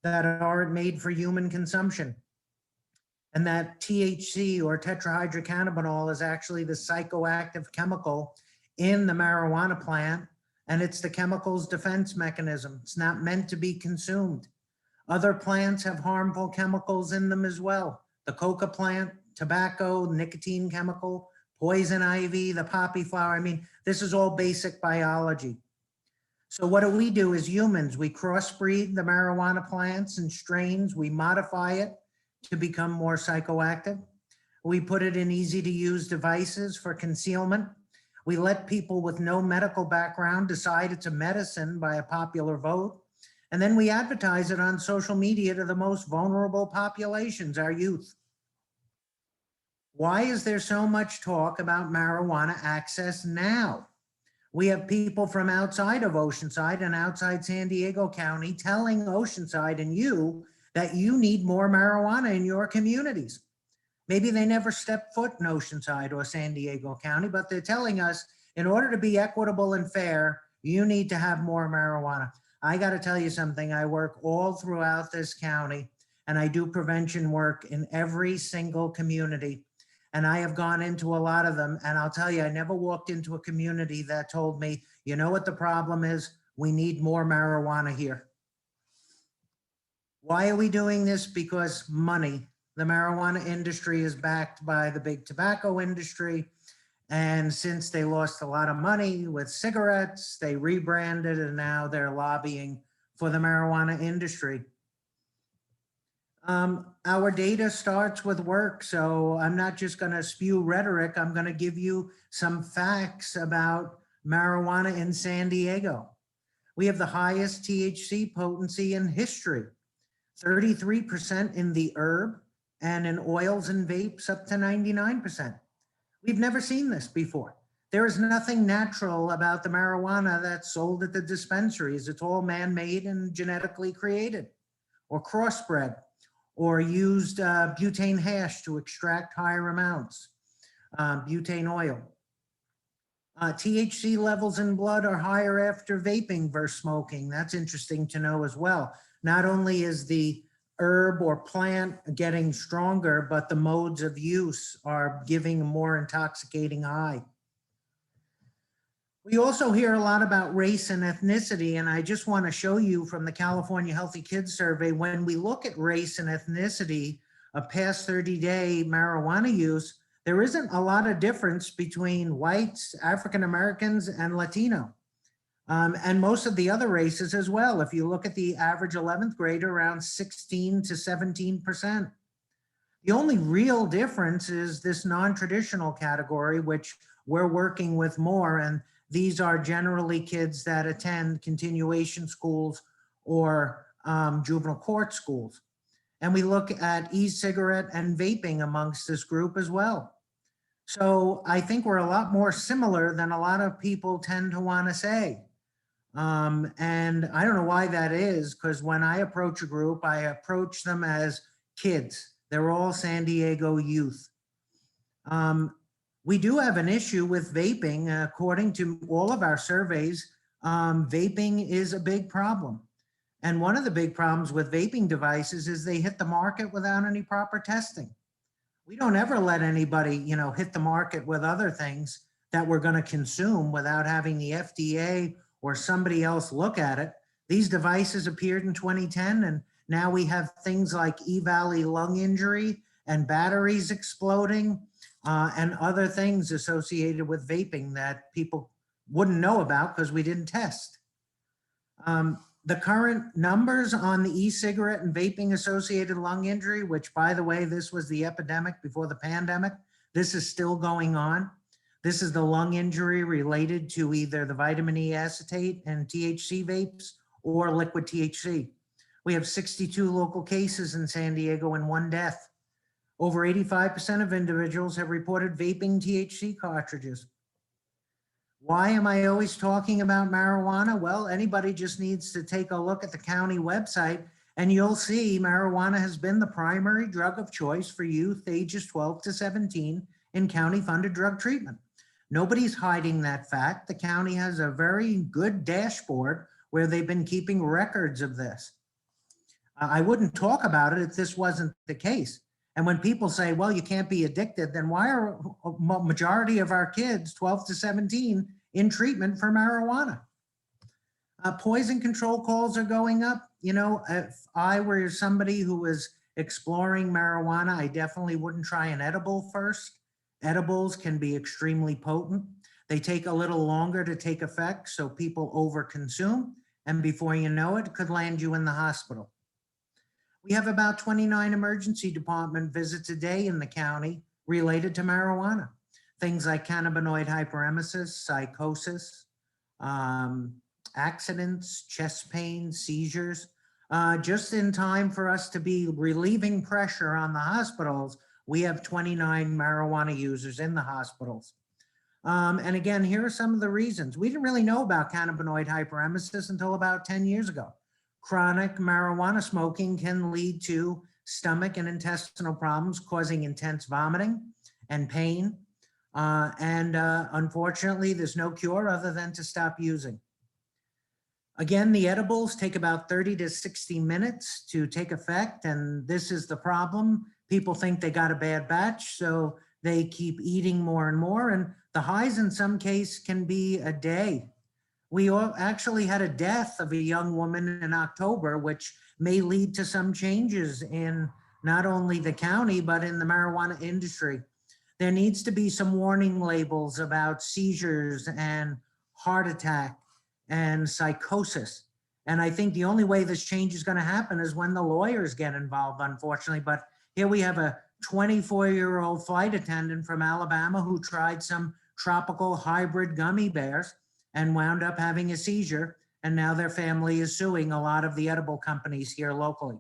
that aren't made for human consumption. And that THC, or tetrahydrocannabinol, is actually the psychoactive chemical in the marijuana plant. And it's the chemical's defense mechanism. It's not meant to be consumed. Other plants have harmful chemicals in them as well. The coca plant, tobacco, nicotine chemical, poison ivy, the poppy flower. I mean, this is all basic biology. So what do we do as humans? We crossbreed the marijuana plants and strains. We modify it to become more psychoactive. We put it in easy to use devices for concealment. We let people with no medical background decide it's a medicine by a popular vote. And then we advertise it on social media to the most vulnerable populations, our youth. Why is there so much talk about marijuana access now? We have people from outside of Oceanside and outside San Diego County telling Oceanside and you that you need more marijuana in your communities. Maybe they never stepped foot in Oceanside or San Diego County, but they're telling us in order to be equitable and fair, you need to have more marijuana. I got to tell you something. I work all throughout this county and I do prevention work in every single community. And I have gone into a lot of them. And I'll tell you, I never walked into a community that told me, you know what the problem is? We need more marijuana here. Why are we doing this? Because money. The marijuana industry is backed by the big tobacco industry. And since they lost a lot of money with cigarettes, they rebranded and now they're lobbying for the marijuana industry. Our data starts with work. So I'm not just going to spew rhetoric. I'm going to give you some facts about marijuana in San Diego. We have the highest THC potency in history, 33% in the herb, and in oils and vapes up to 99%. We've never seen this before. There is nothing natural about the marijuana that's sold at the dispensaries. It's all man-made and genetically created or crossbred or used butane hash to extract higher amounts, butane oil. THC levels in blood are higher after vaping versus smoking. That's interesting to know as well. Not only is the herb or plant getting stronger, but the modes of use are giving a more intoxicating high. We also hear a lot about race and ethnicity, and I just want to show you from the California Healthy Kids Survey, when we look at race and ethnicity of past 30-day marijuana use, there isn't a lot of difference between whites, African Americans, and Latino. And most of the other races as well. If you look at the average 11th grader, around 16 to 17%. The only real difference is this non-traditional category, which we're working with more, and these are generally kids that attend continuation schools or juvenile court schools. And we look at e-cigarette and vaping amongst this group as well. So I think we're a lot more similar than a lot of people tend to want to say. And I don't know why that is, because when I approach a group, I approach them as kids. They're all San Diego youth. We do have an issue with vaping. According to all of our surveys, vaping is a big problem. And one of the big problems with vaping devices is they hit the market without any proper testing. We don't ever let anybody, hit the market with other things that we're going to consume without having the FDA or somebody else look at it. These devices appeared in 2010, and now we have things like E-Valley lung injury and batteries exploding and other things associated with vaping that people wouldn't know about because we didn't test. The current numbers on the e-cigarette and vaping associated lung injury, which by the way, this was the epidemic before the pandemic, this is still going on. This is the lung injury related to either the vitamin E acetate and THC vapes or liquid THC. We have 62 local cases in San Diego and 1 death. Over 85% of individuals have reported vaping THC cartridges. Why am I always talking about marijuana? Well, anybody just needs to take a look at the county website and you'll see marijuana has been the primary drug of choice for youth ages 12 to 17 in county funded drug treatment. Nobody's hiding that fact. The county has a very good dashboard where they've been keeping records of this. I wouldn't talk about it if this wasn't the case. And when people say, well, you can't be addicted, then why are a majority of our kids, 12 to 17, in treatment for marijuana? Poison control calls are going up. If I were somebody who was exploring marijuana, I definitely wouldn't try an edible first. Edibles can be extremely potent. They take a little longer to take effect, so people overconsume, and before you know it, could land you in the hospital. We have about 29 emergency department visits a day in the county related to marijuana. Things like cannabinoid hyperemesis, psychosis, accidents, chest pain, seizures. Just in time for us to be relieving pressure on the hospitals, we have 29 marijuana users in the hospitals. And again, here are some of the reasons. We didn't really know about cannabinoid hyperemesis until about 10 years ago. Chronic marijuana smoking can lead to stomach and intestinal problems, causing intense vomiting and pain. Unfortunately, there's no cure other than to stop using. Again, the edibles take about 30 to 60 minutes to take effect, and this is the problem. People think they got a bad batch, so they keep eating more and more, and the highs in some case can be a day. We actually had a death of a young woman in October, which may lead to some changes in not only the county, but in the marijuana industry. There needs to be some warning labels about seizures and heart attack and psychosis. And I think the only way this change is going to happen is when the lawyers get involved, unfortunately. But here we have a 24-year-old flight attendant from Alabama who tried some tropical hybrid gummy bears and wound up having a seizure. And now their family is suing a lot of the edible companies here locally.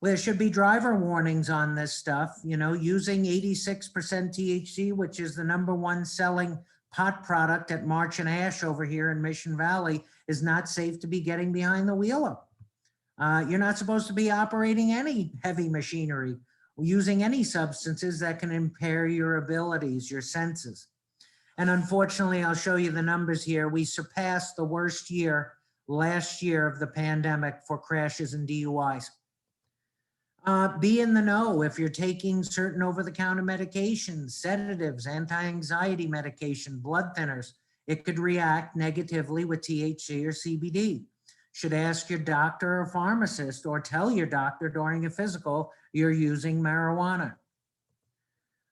There should be driver warnings on this stuff, using 86% THC, which is the #1 selling pot product at March and Ash over here in Mission Valley, is not safe to be getting behind the wheel of. You're not supposed to be operating any heavy machinery, using any substances that can impair your abilities, your senses. And unfortunately, I'll show you the numbers here. We surpassed the worst year last year of the pandemic for crashes and DUIs. Be in the know if you're taking certain over-the-counter medications, sedatives, anti-anxiety medication, blood thinners. it could react negatively with THC or CBD. Should ask your doctor or pharmacist or tell your doctor during a physical you're using marijuana.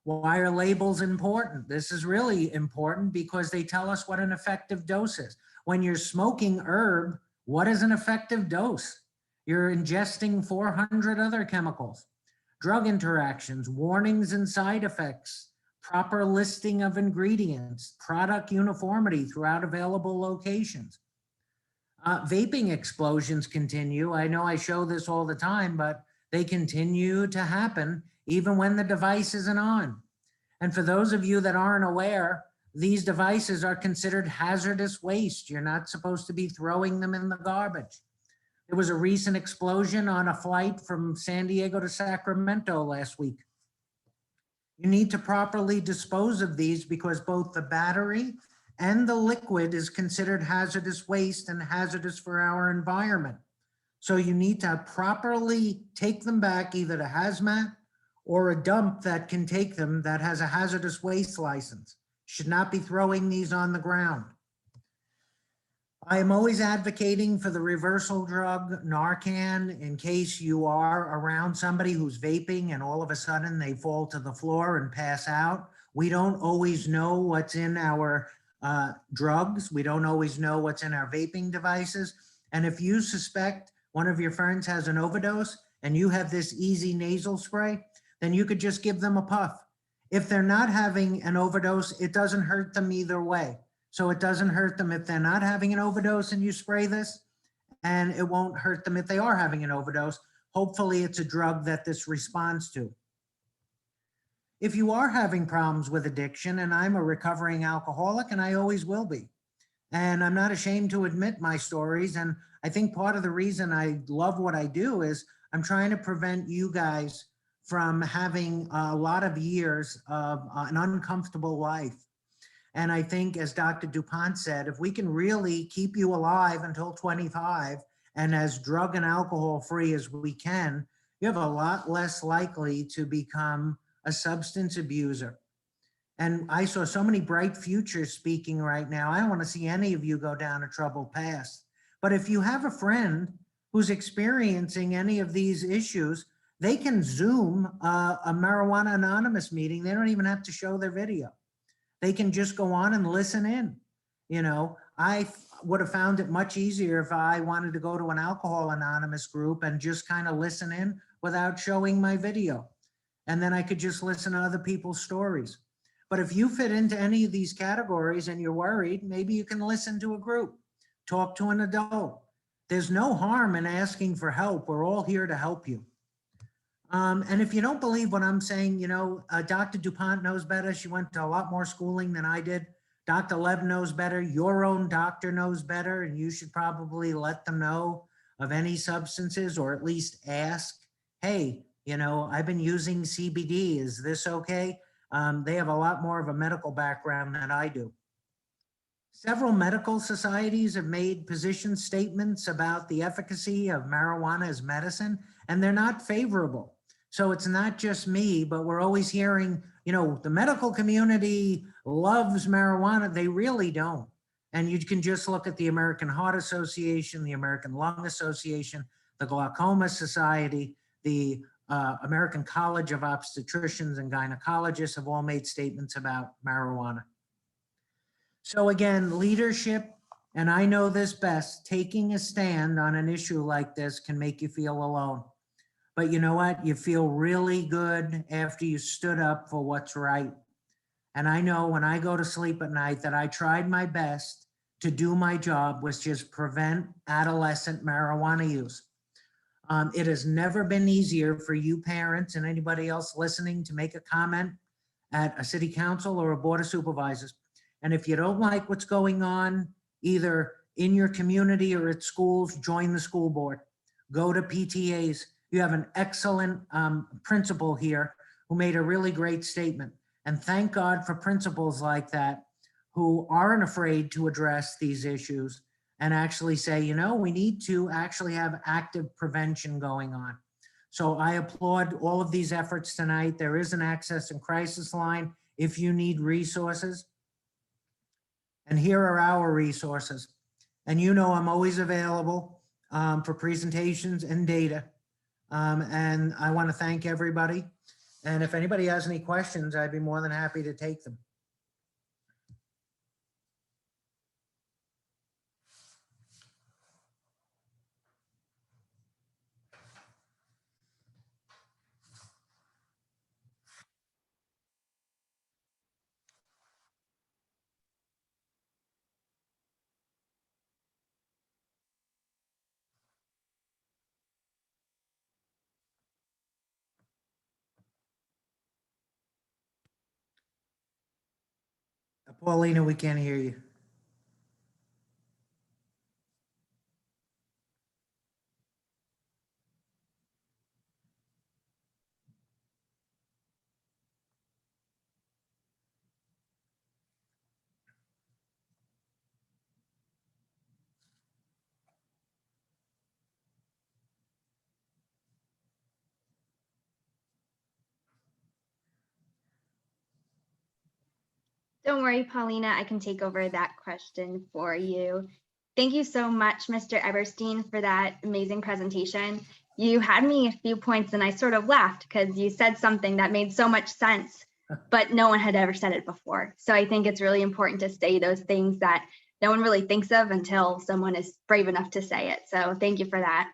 Why are labels important? This is really important because they tell us what an effective dose is. When you're smoking herb, what is an effective dose? You're ingesting 400 other chemicals. Drug interactions, warnings and side effects, proper listing of ingredients, product uniformity throughout available locations. Vaping explosions continue. I know I show this all the time, but they continue to happen even when the device isn't on. And for those of you that aren't aware, these devices are considered hazardous waste. You're not supposed to be throwing them in the garbage. There was a recent explosion on a flight from San Diego to Sacramento last week. You need to properly dispose of these because both the battery and the liquid is considered hazardous waste and hazardous for our environment. So you need to properly take them back either to hazmat or a dump that can take them that has a hazardous waste license. Should not be throwing these on the ground. I am always advocating for the reversal drug Narcan in case you are around somebody who's vaping and all of a sudden they fall to the floor and pass out. We don't always know what's in our drugs. We don't always know what's in our vaping devices. And if you suspect one of your friends has an overdose and you have this easy nasal spray, then you could just give them a puff. If they're not having an overdose, it doesn't hurt them either way. So it doesn't hurt them if they're not having an overdose and you spray this, and it won't hurt them if they are having an overdose. Hopefully it's a drug that this responds to. If you are having problems with addiction, and I'm a recovering alcoholic and I always will be, and I'm not ashamed to admit my stories. And I think part of the reason I love what I do is I'm trying to prevent you guys from having a lot of years of an uncomfortable life. And I think, as Dr. Dupont said, if we can really keep you alive until 25 and as drug and alcohol free as we can, you have a lot less likely to become a substance abuser. And I saw so many bright futures speaking right now. I don't want to see any of you go down a troubled path. But if you have a friend who's experiencing any of these issues, they can Zoom a Marijuana Anonymous meeting. They don't even have to show their video. They can just go on and listen in. You know, I would have found it much easier if I wanted to go to an Alcohol Anonymous group and just kind of listen in without showing my video. And then I could just listen to other people's stories. But if you fit into any of these categories and you're worried, maybe you can listen to a group, talk to an adult. There's no harm in asking for help. We're all here to help you. And if you don't believe what I'm saying, you know, Dr. Dupont knows better. She went to a lot more schooling than I did. Dr. Lev knows better. Your own doctor knows better. And you should probably let them know of any substances, or at least ask, hey, you know, I've been using CBD. Is this okay? They have a lot more of a medical background than I do. Several medical societies have made position statements about the efficacy of marijuana as medicine, and they're not favorable. So it's not just me, but we're always hearing, you know, the medical community loves marijuana. They really don't. And you can just look at the American Heart Association, the American Lung Association, the Glaucoma Society, the American College of Obstetricians and Gynecologists have all made statements about marijuana. So again, leadership, and I know this best, taking a stand on an issue like this can make you feel alone. But you know what? You feel really good after you stood up for what's right. And I know when I go to sleep at night that I tried my best to do my job, which is prevent adolescent marijuana use. It has never been easier for you parents and anybody else listening to make a comment at a city council or a board of supervisors. And if you don't like what's going on, either in your community or at schools, join the school board, go to PTAs. You have an excellent principal here who made a really great statement. And thank God for principals like that who aren't afraid to address these issues and actually say, you know, we need to actually have active prevention going on. So I applaud all of these efforts tonight. There is an access and crisis line if you need resources. And here are our resources. And you know I'm always available for presentations and data. And I want to thank everybody. And if anybody has any questions, I'd be more than happy to take them. Paulina, we can't hear you. Don't worry, Paulina, I can take over that question for you. Thank you so much, Mr. Eberstein, for that amazing presentation. You had me a few points and I sort of laughed because you said something that made so much sense, but no one had ever said it before. So I think it's really important to say those things that no one really thinks of until someone is brave enough to say it. So thank you for that.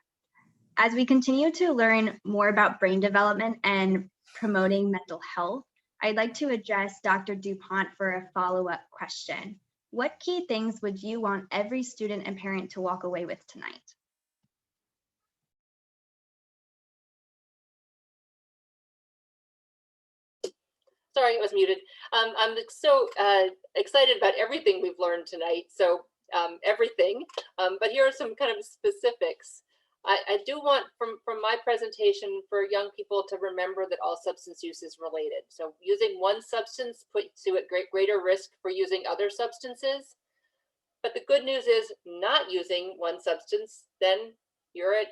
As we continue to learn more about brain development and promoting mental health, I'd like to address Dr. Dupont for a follow-up question. What key things would you want every student and parent to walk away with tonight? Sorry, it was muted. I'm so excited about everything we've learned tonight. So everything, but here are some kind of specifics. I do want from my presentation for young people to remember that all substance use is related. So using one substance puts you at greater risk for using other substances. But the good news is not using one substance, then you're at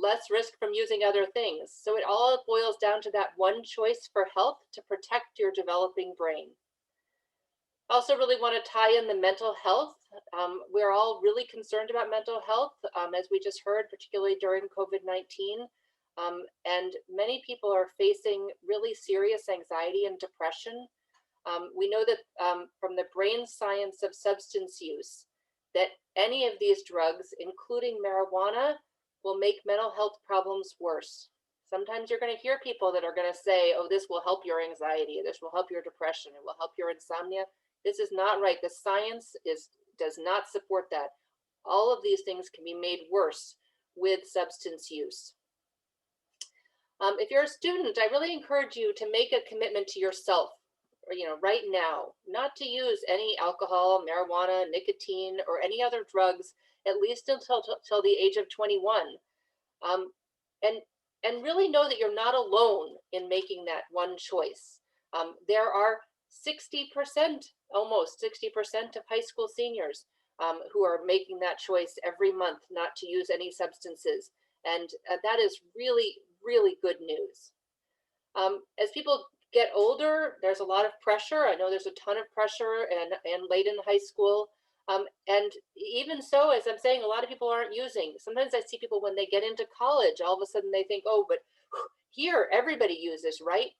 less risk from using other things. So it all boils down to that one choice for health to protect your developing brain. I also really want to tie in the mental health. We're all really concerned about mental health, as we just heard, particularly during COVID-19. And many people are facing really serious anxiety and depression. We know that from the brain science of substance use, that any of these drugs, including marijuana, will make mental health problems worse. Sometimes you're going to hear people that are going to say, oh, this will help your anxiety, this will help your depression, it will help your insomnia. This is not right. The science does not support that. All of these things can be made worse with substance use. If you're a student, I really encourage you to make a commitment to yourself, right now, not to use any alcohol, marijuana, nicotine, or any other drugs, at least until the age of 21. And really know that you're not alone in making that one choice. There are 60%, almost 60% of high school seniors who are making that choice every month not to use any substances. And that is really, really good news. As people get older, there's a lot of pressure. I know there's a ton of pressure and late in high school. And even so, as I'm saying, a lot of people aren't using. Sometimes I see people when they get into college, all of a sudden they think, oh, but here everybody uses, right?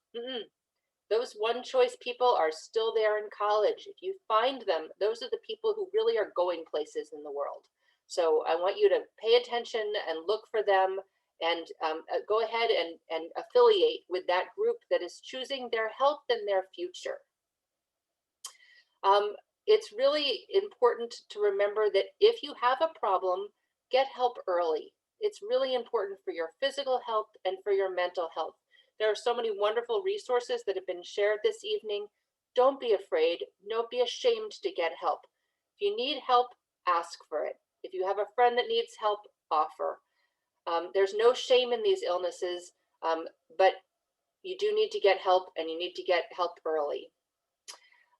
Those one choice people are still there in college. If you find them, those are the people who really are going places in the world. So I want you to pay attention and look for them and go ahead and affiliate with that group that is choosing their health and their future. It's really important to remember that if you have a problem, get help early. It's really important for your physical health and for your mental health. There are so many wonderful resources that have been shared this evening. Don't be afraid. Don't be ashamed to get help. If you need help, ask for it. If you have a friend that needs help, offer. There's no shame in these illnesses, but you do need to get help, and you need to get help early.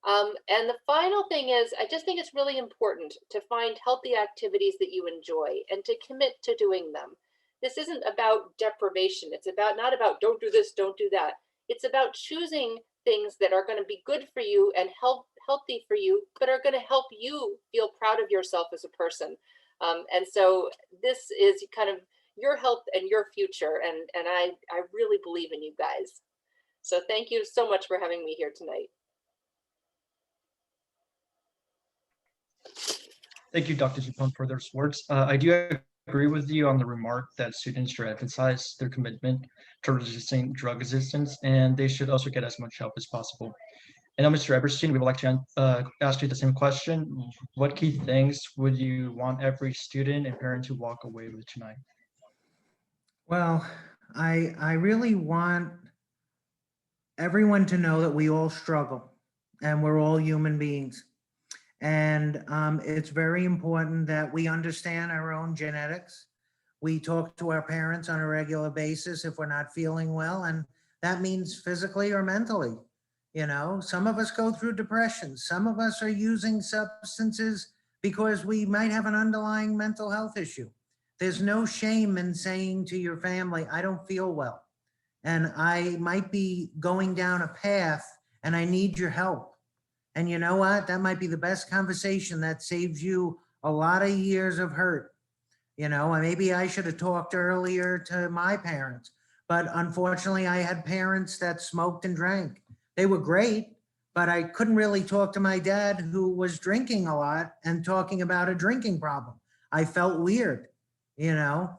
And the final thing is, I just think it's really important to find healthy activities that you enjoy and to commit to doing them. This isn't about deprivation. It's not about don't do this, don't do that. It's about choosing things that are going to be good for you and help healthy for you, but are going to help you feel proud of yourself as a person. And so this is kind of your health and your future. And I really believe in you guys. So thank you so much for having me here tonight. Thank you, Dr. Dupont, for those words. I do agree with you on the remark that students should emphasize their commitment to resisting drug resistance, and they should also get as much help as possible. And now, Mr. Eberstein, we would like to ask you the same question. What key things would you want every student and parent to walk away with tonight? Well, I really want everyone to know that we all struggle and we're all human beings. And it's very important that we understand our own genetics. We talk to our parents on a regular basis if we're not feeling well, and that means physically or mentally. You know, some of us go through depression. Some of us are using substances because we might have an underlying mental health issue. There's no shame in saying to your family, I don't feel well, and I might be going down a path and I need your help. And you know what? That might be the best conversation that saves you a lot of years of hurt. You know, maybe I should have talked earlier to my parents, but unfortunately I had parents that smoked and drank. They were great, but I couldn't really talk to my dad, who was drinking a lot and talking about a drinking problem. I felt weird, you know?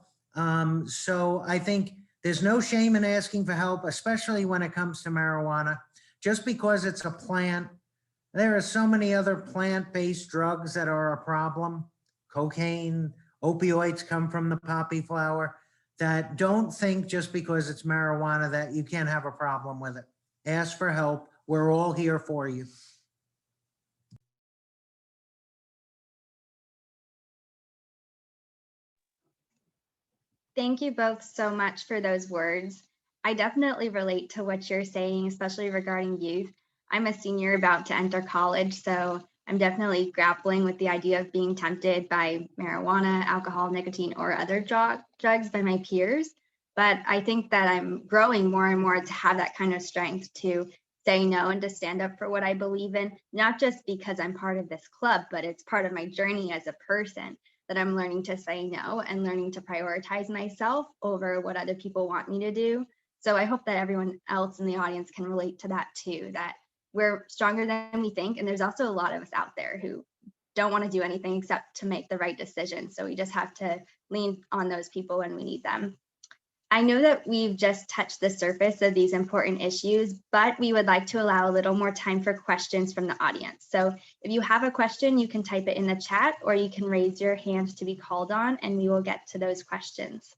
So I think there's no shame in asking for help, especially when it comes to marijuana. Just because it's a plant, there are so many other plant-based drugs that are a problem. Cocaine, opioids come from the poppy flower. That don't think just because it's marijuana that you can't have a problem with it. Ask for help. We're all here for you. Thank you both so much for those words. I definitely relate to what you're saying, especially regarding youth. I'm a senior about to enter college, so I'm definitely grappling with the idea of being tempted by marijuana, alcohol, nicotine, or other drugs by my peers. But I think that I'm growing more and more to have that kind of strength to say no and to stand up for what I believe in, not just because I'm part of this club, but it's part of my journey as a person that I'm learning to say no and learning to prioritize myself over what other people want me to do. So I hope that everyone else in the audience can relate to that too, that we're stronger than we think. And there's also a lot of us out there who don't want to do anything except to make the right decision. So we just have to lean on those people when we need them. I know that we've just touched the surface of these important issues, but we would like to allow a little more time for questions from the audience. So if you have a question, you can type it in the chat, or you can raise your hand to be called on, and we will get to those questions.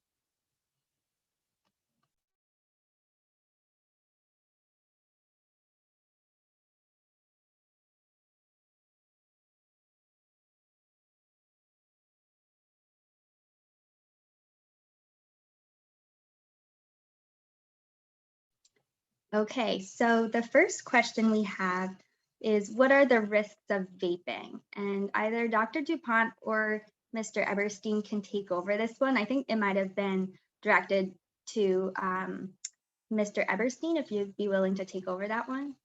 Okay, so the first question we have is, what are the risks of vaping? And either Dr. Dupont or Mr. Eberstein can take over this one. I think it might have been directed to Mr. Eberstein, if you'd be willing to take over that one.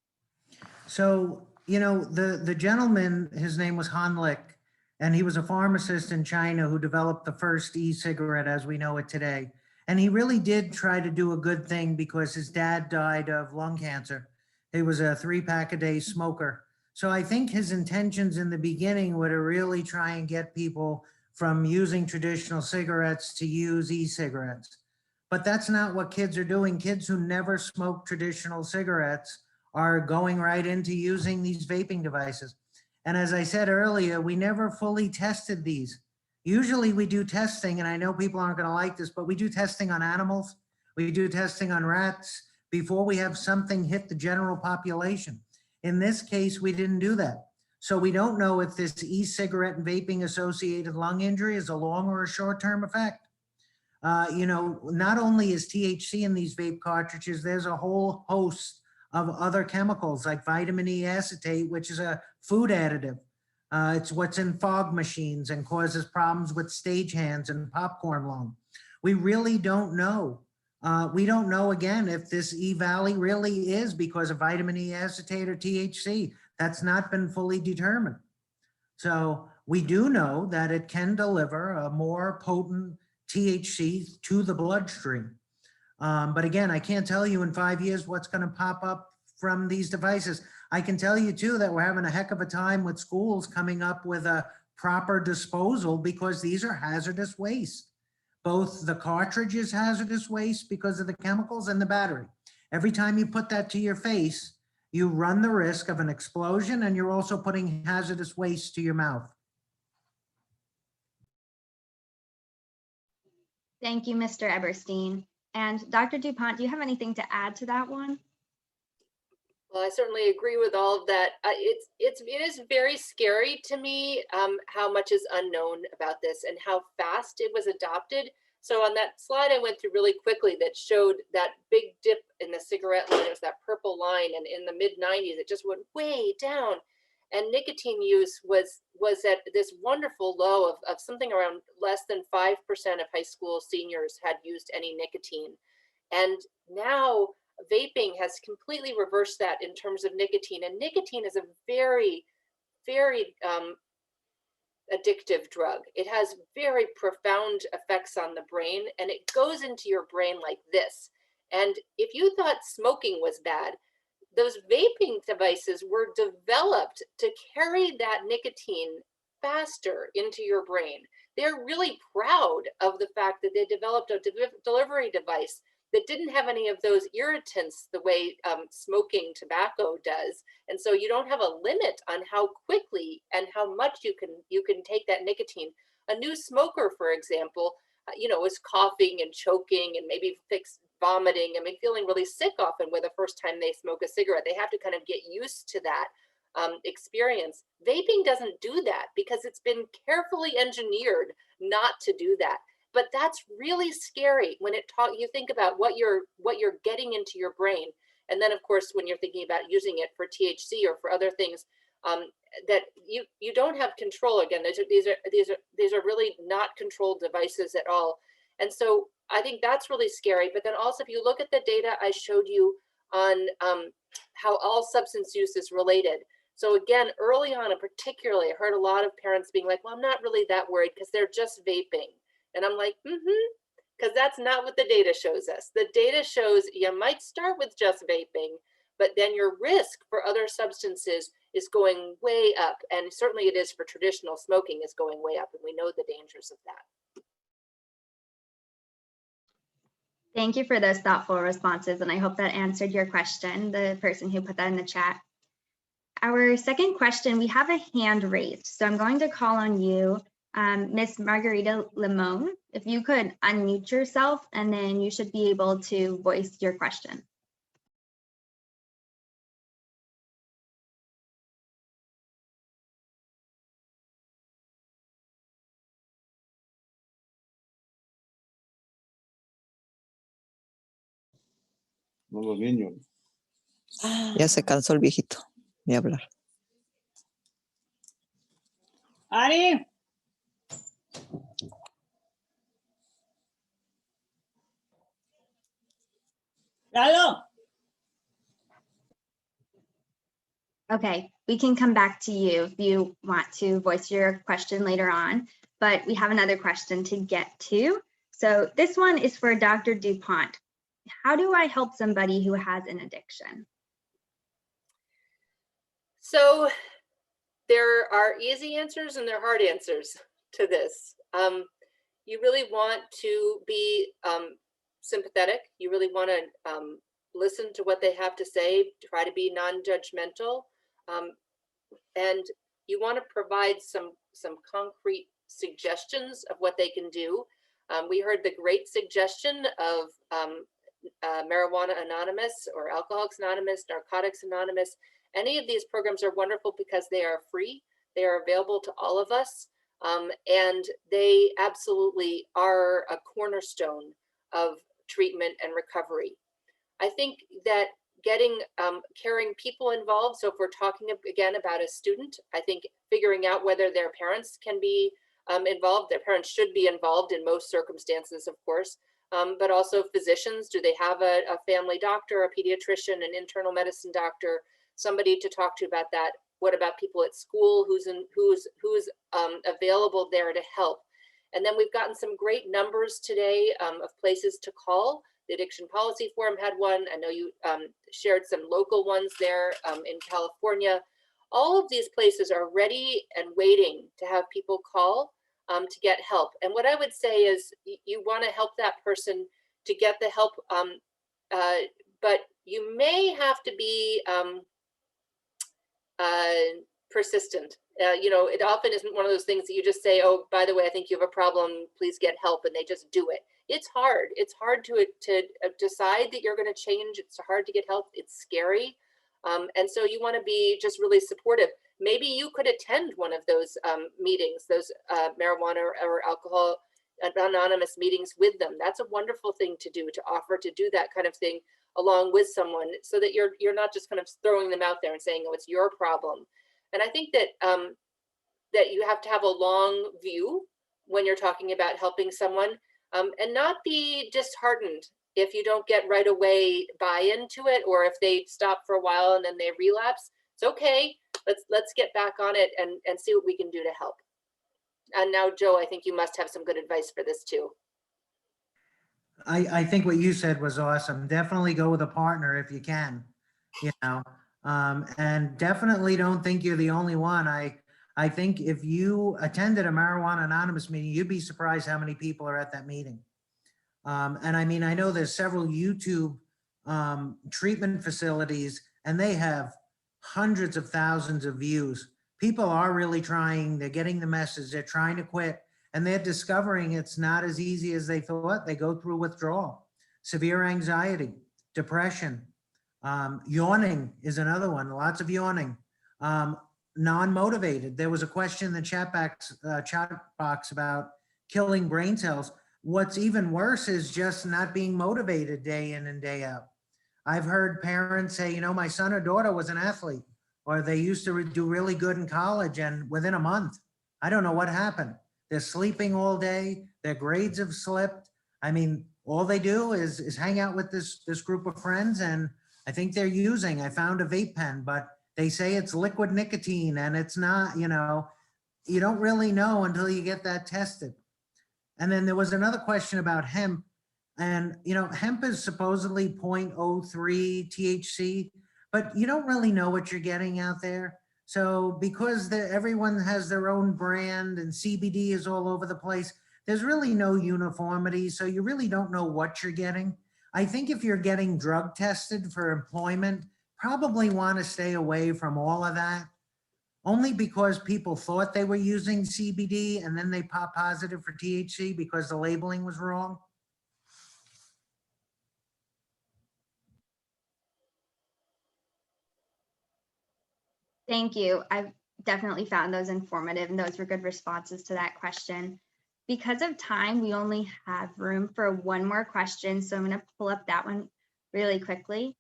So, you know, the gentleman, his name was Han Lick, and he was a pharmacist in China who developed the first e-cigarette as we know it today. And he really did try to do a good thing because his dad died of lung cancer. He was a 3-pack-a-day smoker. So I think his intentions in the beginning were to really try and get people from using traditional cigarettes to use e-cigarettes. But that's not what kids are doing. Kids who never smoked traditional cigarettes are going right into using these vaping devices. And as I said earlier, we never fully tested these. Usually we do testing, and I know people aren't going to like this, but we do testing on animals. We do testing on rats before we have something hit the general population. In this case, we didn't do that. So we don't know if this e-cigarette and vaping associated lung injury is a long or a short-term effect. You know, not only is THC in these vape cartridges, there's a whole host of other chemicals like vitamin E acetate, which is a food additive. It's what's in fog machines and causes problems with stagehands and popcorn lung. We really don't know. We don't know, again, if this E-Valley really is because of vitamin E acetate or THC. That's not been fully determined. So we do know that it can deliver a more potent THC to the bloodstream. But again, I can't tell you in 5 years what's going to pop up from these devices. I can tell you too that we're having a heck of a time with schools coming up with a proper disposal, because these are hazardous waste. Both the cartridge is hazardous waste because of the chemicals, and the battery. Every time you put that to your face, you run the risk of an explosion, and you're also putting hazardous waste to your mouth. Thank you, Mr. Eberstein. And Dr. Dupont, do you have anything to add to that one? Well, I certainly agree with all of that. It is very scary to me how much is unknown about this and how fast it was adopted. So on that slide I went through really quickly that showed that big dip in the cigarette line, it was that purple line, and in the mid-90s it just went way down. And nicotine use was at this wonderful low of something around less than 5% of high school seniors had used any nicotine. And now vaping has completely reversed that in terms of nicotine. And nicotine is a very, very addictive drug. It has very profound effects on the brain, and it goes into your brain like this. And if you thought smoking was bad, those vaping devices were developed to carry that nicotine faster into your brain. They're really proud of the fact that they developed a delivery device that didn't have any of those irritants the way smoking tobacco does. And so you don't have a limit on how quickly and how much you can take that nicotine. A new smoker, for example, is coughing and choking and maybe vomiting. I mean, feeling really sick often with the first time they smoke a cigarette. They have to kind of get used to that experience. Vaping doesn't do that because it's been carefully engineered not to do that. But that's really scary when you think about what you're getting into your brain. And then of course, when you're thinking about using it for THC or for other things, that you don't have control. Again, these are really not controlled devices at all. And so I think that's really scary. But then also, if you look at the data I showed you on how all substance use is related. So again, early on, and particularly, I heard a lot of parents being like, well, I'm not really that worried because they're just vaping. And I'm like, because that's not what the data shows us. The data shows you might start with just vaping, but then your risk for other substances is going way up. And certainly it is for traditional smoking, is going way up. And we know the dangers of that. Thank you for those thoughtful responses. And I hope that answered your question, the person who put that in the chat. Our second question, we have a hand raised. So I'm going to call on you, Miss Margarita Limon. If you could unmute yourself, and then you should be able to voice your question. No los niños. Ya se cansó el viejito de hablar. Ari. Lalo. Okay, we can come back to you if you want to voice your question later on, but we have another question to get to. So this one is for Dr. Dupont. How do I help somebody who has an addiction? So there are easy answers and there are hard answers to this. You really want to be sympathetic. You really want to listen to what they have to say, try to be non-judgmental. And you want to provide some concrete suggestions of what they can do. We heard the great suggestion of Marijuana Anonymous or Alcoholics Anonymous, Narcotics Anonymous. Any of these programs are wonderful because they are free. They are available to all of us. And they absolutely are a cornerstone of treatment and recovery. I think that getting caring people involved. So if we're talking again about a student, I think figuring out whether their parents can be involved. Their parents should be involved in most circumstances, of course, but also physicians. Do they have a family doctor, a pediatrician, an internal medicine doctor, somebody to talk to about that? What about people at school? Who's available there to help? And then we've gotten some great numbers today of places to call. The Addiction Policy Forum had one. I know you shared some local ones there in California. All of these places are ready and waiting to have people call to get help. And what I would say is you want to help that person to get the help, but you may have to be persistent. It often isn't one of those things that you just say, oh, by the way, I think you have a problem, please get help, and they just do it. It's hard. It's hard to decide that you're going to change. It's hard to get help. It's scary. And so you want to be just really supportive. Maybe you could attend one of those meetings, those marijuana or alcohol anonymous meetings with them. That's a wonderful thing to do, to offer to do that kind of thing along with someone, so that you're not just kind of throwing them out there and saying, oh, it's your problem. And I think that that you have to have a long view when you're talking about helping someone, and not be disheartened if you don't get right away buy into it, or if they stop for a while and then they relapse. It's okay. Let's get back on it and see what we can do to help. And now, Joe, I think you must have some good advice for this too. I think what you said was awesome. Definitely go with a partner if you can, and definitely don't think you're the only one. I think if you attended a Marijuana Anonymous meeting, you'd be surprised how many people are at that meeting. And I mean, I know there's several YouTube treatment facilities, and they have hundreds of thousands of views. People are really trying, they're getting the message, they're trying to quit, and they're discovering it's not as easy as they thought. They go through withdrawal, severe anxiety, depression, yawning is another one, lots of yawning, non-motivated. There was a question in the chat box about killing brain cells. What's even worse is just not being motivated day in and day out. I've heard parents say, my son or daughter was an athlete, or they used to do really good in college, and within a month, I don't know what happened. They're sleeping all day, their grades have slipped. I mean, all they do is hang out with this group of friends, and I think they're using, I found a vape pen, but they say it's liquid nicotine, and it's not, you don't really know until you get that tested. And then there was another question about hemp. And, hemp is supposedly 0.03 THC, but you don't really know what you're getting out there. So because everyone has their own brand and CBD is all over the place, there's really no uniformity. So you really don't know what you're getting. I think if you're getting drug tested for employment, probably want to stay away from all of that. Only because people thought they were using CBD and then they pop positive for THC because the labeling was wrong. Thank you. I've definitely found those informative, and those were good responses to that question. Because of time, we only have room for one more question, so I'm going to pull up that one really quickly.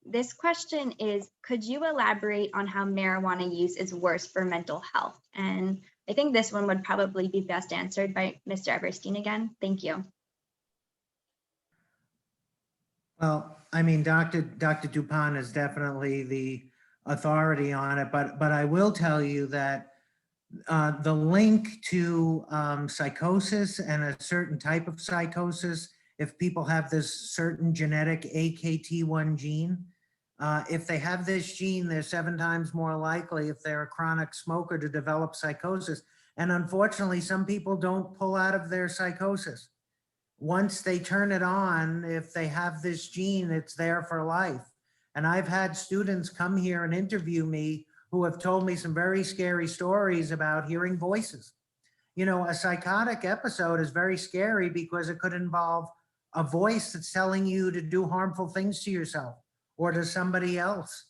This question is, could you elaborate on how marijuana use is worse for mental health? And I think this one would probably be best answered by Mr. Everstein again. Thank you. Well, I mean, Dr. Dupont is definitely the authority on it, but I will tell you that the link to psychosis and a certain type of psychosis, if people have this certain genetic AKT1 gene, if they have this gene, they're 7 times more likely, if they're a chronic smoker, to develop psychosis. And unfortunately, some people don't pull out of their psychosis. Once they turn it on, if they have this gene, it's there for life. And I've had students come here and interview me who have told me some very scary stories about hearing voices. A psychotic episode is very scary because it could involve a voice that's telling you to do harmful things to yourself or to somebody else.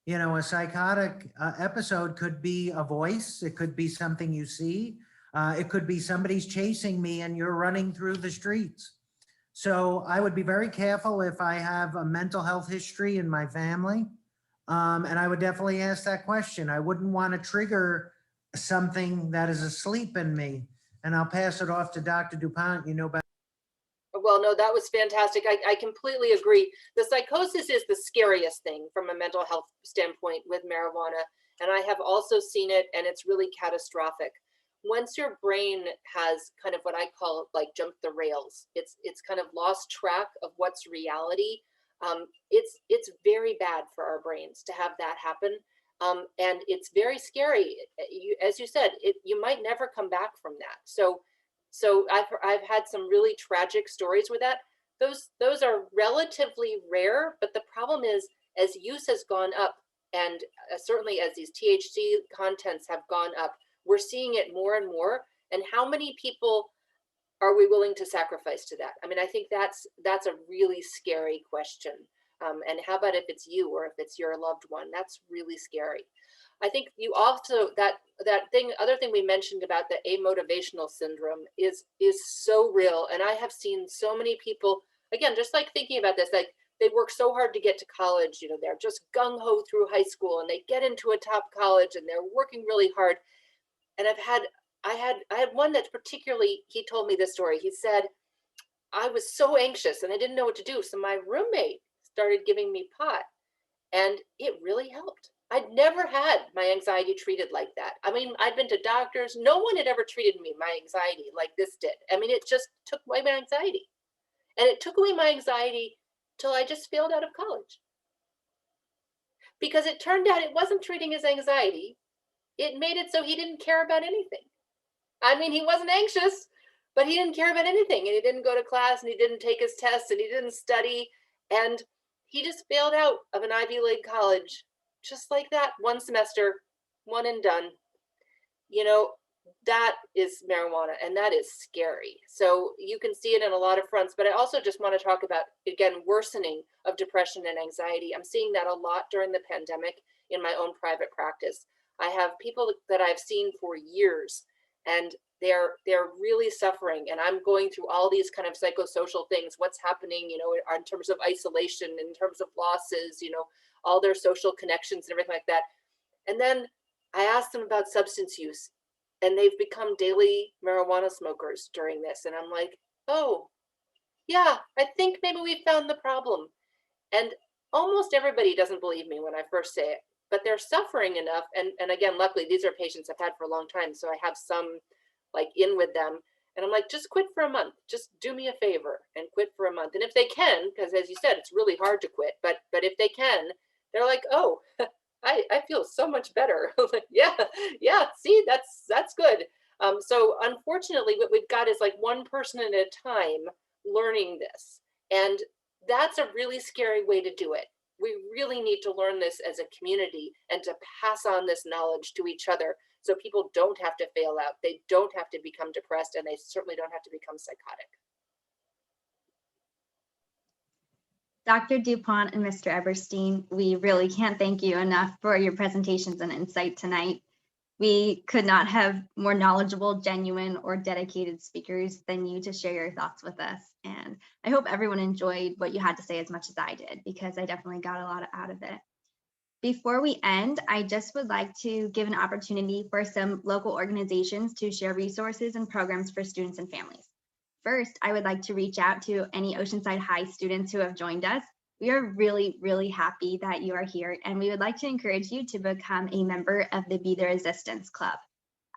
A psychotic episode could be a voice. It could be something you see. It could be somebody's chasing me and you're running through the streets. So I would be very careful if I have a mental health history in my family. And I would definitely ask that question. I wouldn't want to trigger something that is asleep in me. And I'll pass it off to Dr. Dupont. Better. Well, no, that was fantastic. I completely agree. The psychosis is the scariest thing from a mental health standpoint with marijuana. And I have also seen it, and it's really catastrophic. Once your brain has kind of what I call like jumped the rails, it's kind of lost track of what's reality. It's very bad for our brains to have that happen. And it's very scary. As you said, you might never come back from that. So I've had some really tragic stories with that. Those are relatively rare, but the problem is as use has gone up, and certainly as these THC contents have gone up, we're seeing it more and more. And how many people are we willing to sacrifice to that? I mean, I think that's a really scary question. And how about if it's you or if it's your loved one? That's really scary. I think you also, other thing we mentioned about the amotivational syndrome is so real. And I have seen so many people, again, just like thinking about this, like they work so hard to get to college, you know, they're just gung-ho through high school and they get into a top college and they're working really hard. And I had one that's particularly, he told me this story. He said, I was so anxious and I didn't know what to do. So my roommate started giving me pot and it really helped. I'd never had my anxiety treated like that. I mean, I'd been to doctors. No one had ever treated my anxiety like this did. I mean, it just took away my anxiety. And it took away my anxiety till I just failed out of college. Because it turned out it wasn't treating his anxiety. It made it so he didn't care about anything. I mean, he wasn't anxious, but he didn't care about anything. And he didn't go to class and he didn't take his tests and he didn't study. And he just failed out of an Ivy League college, just like that, one semester, one and done. You know, that is marijuana and that is scary. So you can see it in a lot of fronts, but I also just want to talk about, again, worsening of depression and anxiety. I'm seeing that a lot during the pandemic in my own private practice. I have people that I've seen for years and they're really suffering, and I'm going through all these kind of psychosocial things, what's happening, you know, in terms of isolation, in terms of losses, you know, all their social connections and everything like that. And then I asked them about substance use, and they've become daily marijuana smokers during this. And I'm like, oh, yeah, I think maybe we found the problem. And almost everybody doesn't believe me when I first say it, but they're suffering enough. And again, luckily, these are patients I've had for a long time, so I have some like in with them. And I'm like, just quit for a month. Just do me a favor and quit for a month. And if they can, because as you said, it's really hard to quit, but if they can, they're like, oh, I feel so much better. Like, yeah, see, that's good. So unfortunately, what we've got is like one person at a time learning this. And that's a really scary way to do it. We really need to learn this as a community and to pass on this knowledge to each other so people don't have to fail out. They don't have to become depressed, and they certainly don't have to become psychotic. Dr. Dupont and Mr. Eberstein, we really can't thank you enough for your presentations and insight tonight. We could not have more knowledgeable, genuine, or dedicated speakers than you to share your thoughts with us. And I hope everyone enjoyed what you had to say as much as I did, because I definitely got a lot out of it. Before we end, I just would like to give an opportunity for some local organizations to share resources and programs for students and families. First, I would like to reach out to any Oceanside High students who have joined us. We are really, really happy that you are here, and we would like to encourage you to become a member of the Be the Resistance Club.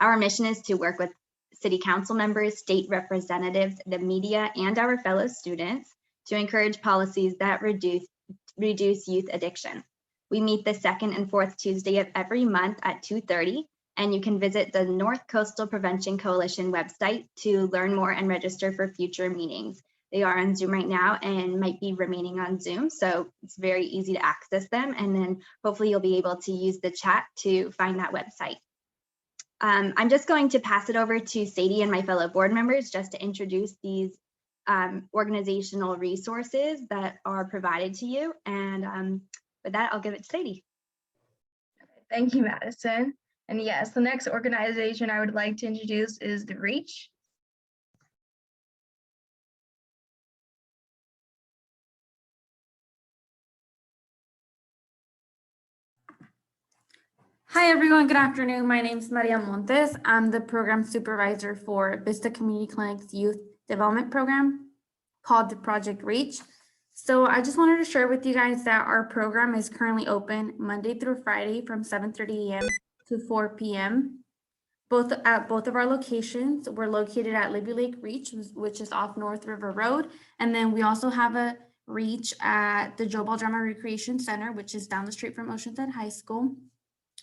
Our mission is to work with city council members, state representatives, the media, and our fellow students to encourage policies that reduce youth addiction. We meet the second and fourth Tuesday of every month at 2:30, and you can visit the North Coastal Prevention Coalition website to learn more and register for future meetings. They are on Zoom right now and might be remaining on Zoom, so it's very easy to access them, and then hopefully you'll be able to use the chat to find that website. I'm just going to pass it over to Sadie and my fellow board members just to introduce these organizational resources that are provided to you, and with that, I'll give it to Sadie. Thank you, Madison. And yes, the next organization I would like to introduce is the REACH. Hi everyone, good afternoon. My name is Maria Montes. I'm the program supervisor for Vista Community Clinic's Youth Development Program. called the Project Reach. So I just wanted to share with you guys that our program is currently open Monday through Friday from 7:30 a.m. to 4 p.m. At both of our locations. We're located at Libby Lake Reach, which is off North River Road. And then we also have a reach at the Joe Ball Drama Recreation Center, which is down the street from Oceanside High School.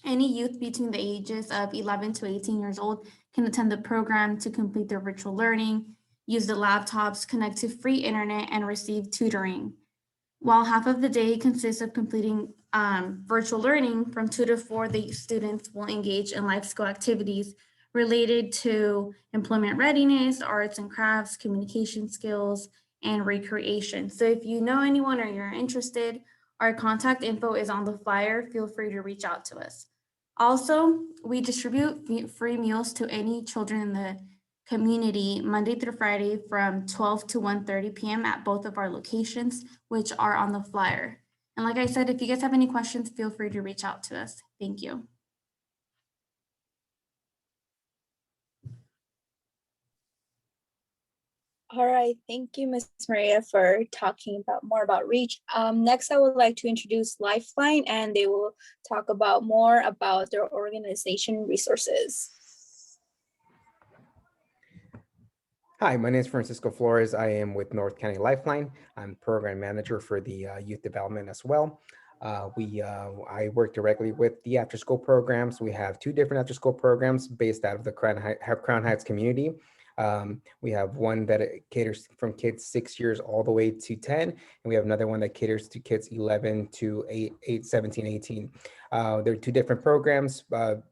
Any youth between the ages of 11 to 18 years old can attend the program to complete their virtual learning, use the laptops, connect to free internet, and receive tutoring. While half of the day consists of completing virtual learning, from 2 to 4, the students will engage in life skill activities related to employment readiness, arts and crafts, communication skills, and recreation. So if you know anyone or you're interested, our contact info is on the flyer. Feel free to reach out to us. Also, we distribute free meals to any children in the community Monday through Friday from 12 to 1:30 p.m. at both of our locations, which are on the flyer. And like I said, if you guys have any questions, feel free to reach out to us. Thank you. All right, thank you, Ms. Maria, for talking more about Reach. Next, I would like to introduce Lifeline, and they will talk more about their organization resources. Hi, my name is Francisco Flores. I am with North County Lifeline. I'm program manager for the youth development as well. I work directly with the after-school programs. We have 2 different after-school programs based out of the Crown Heights community. We have one that caters from kids 6 years all the way to 10, and we have another one that caters to kids 11 to 17, 18. They're 2 different programs, 2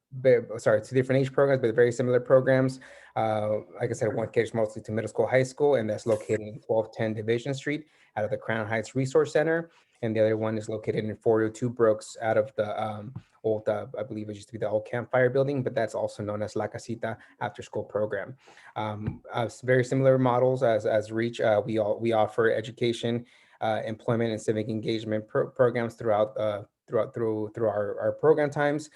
different age programs, but very similar programs. Like I said, one caters mostly to middle school, high school, and that's located in 1210 Division Street out of the Crown Heights Resource Center. And the other one is located in 402 Brooks out of the old, I believe it used to be the old campfire building, but that's also known as La Casita after school program. Very similar models as Reach. We offer education, employment, and civic engagement programs throughout our program times.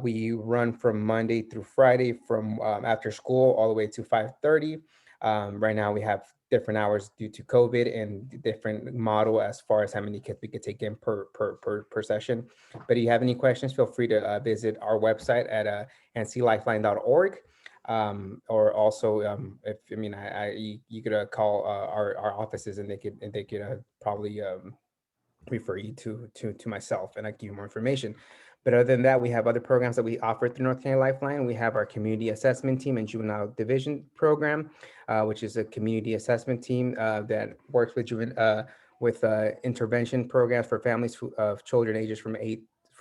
We run from Monday through Friday from after school all the way to 5:30. Right now we have different hours due to COVID and different model as far as how many kids we could take in per session. But if you have any questions, feel free to visit our website at nclifeline.org. Or also, you could call our offices, and they could probably refer you to myself, and I give you more information. But other than that, we have other programs that we offer through North County Lifeline. We have our community assessment team and juvenile division program, which is a community assessment team that works with intervention programs for families of children ages from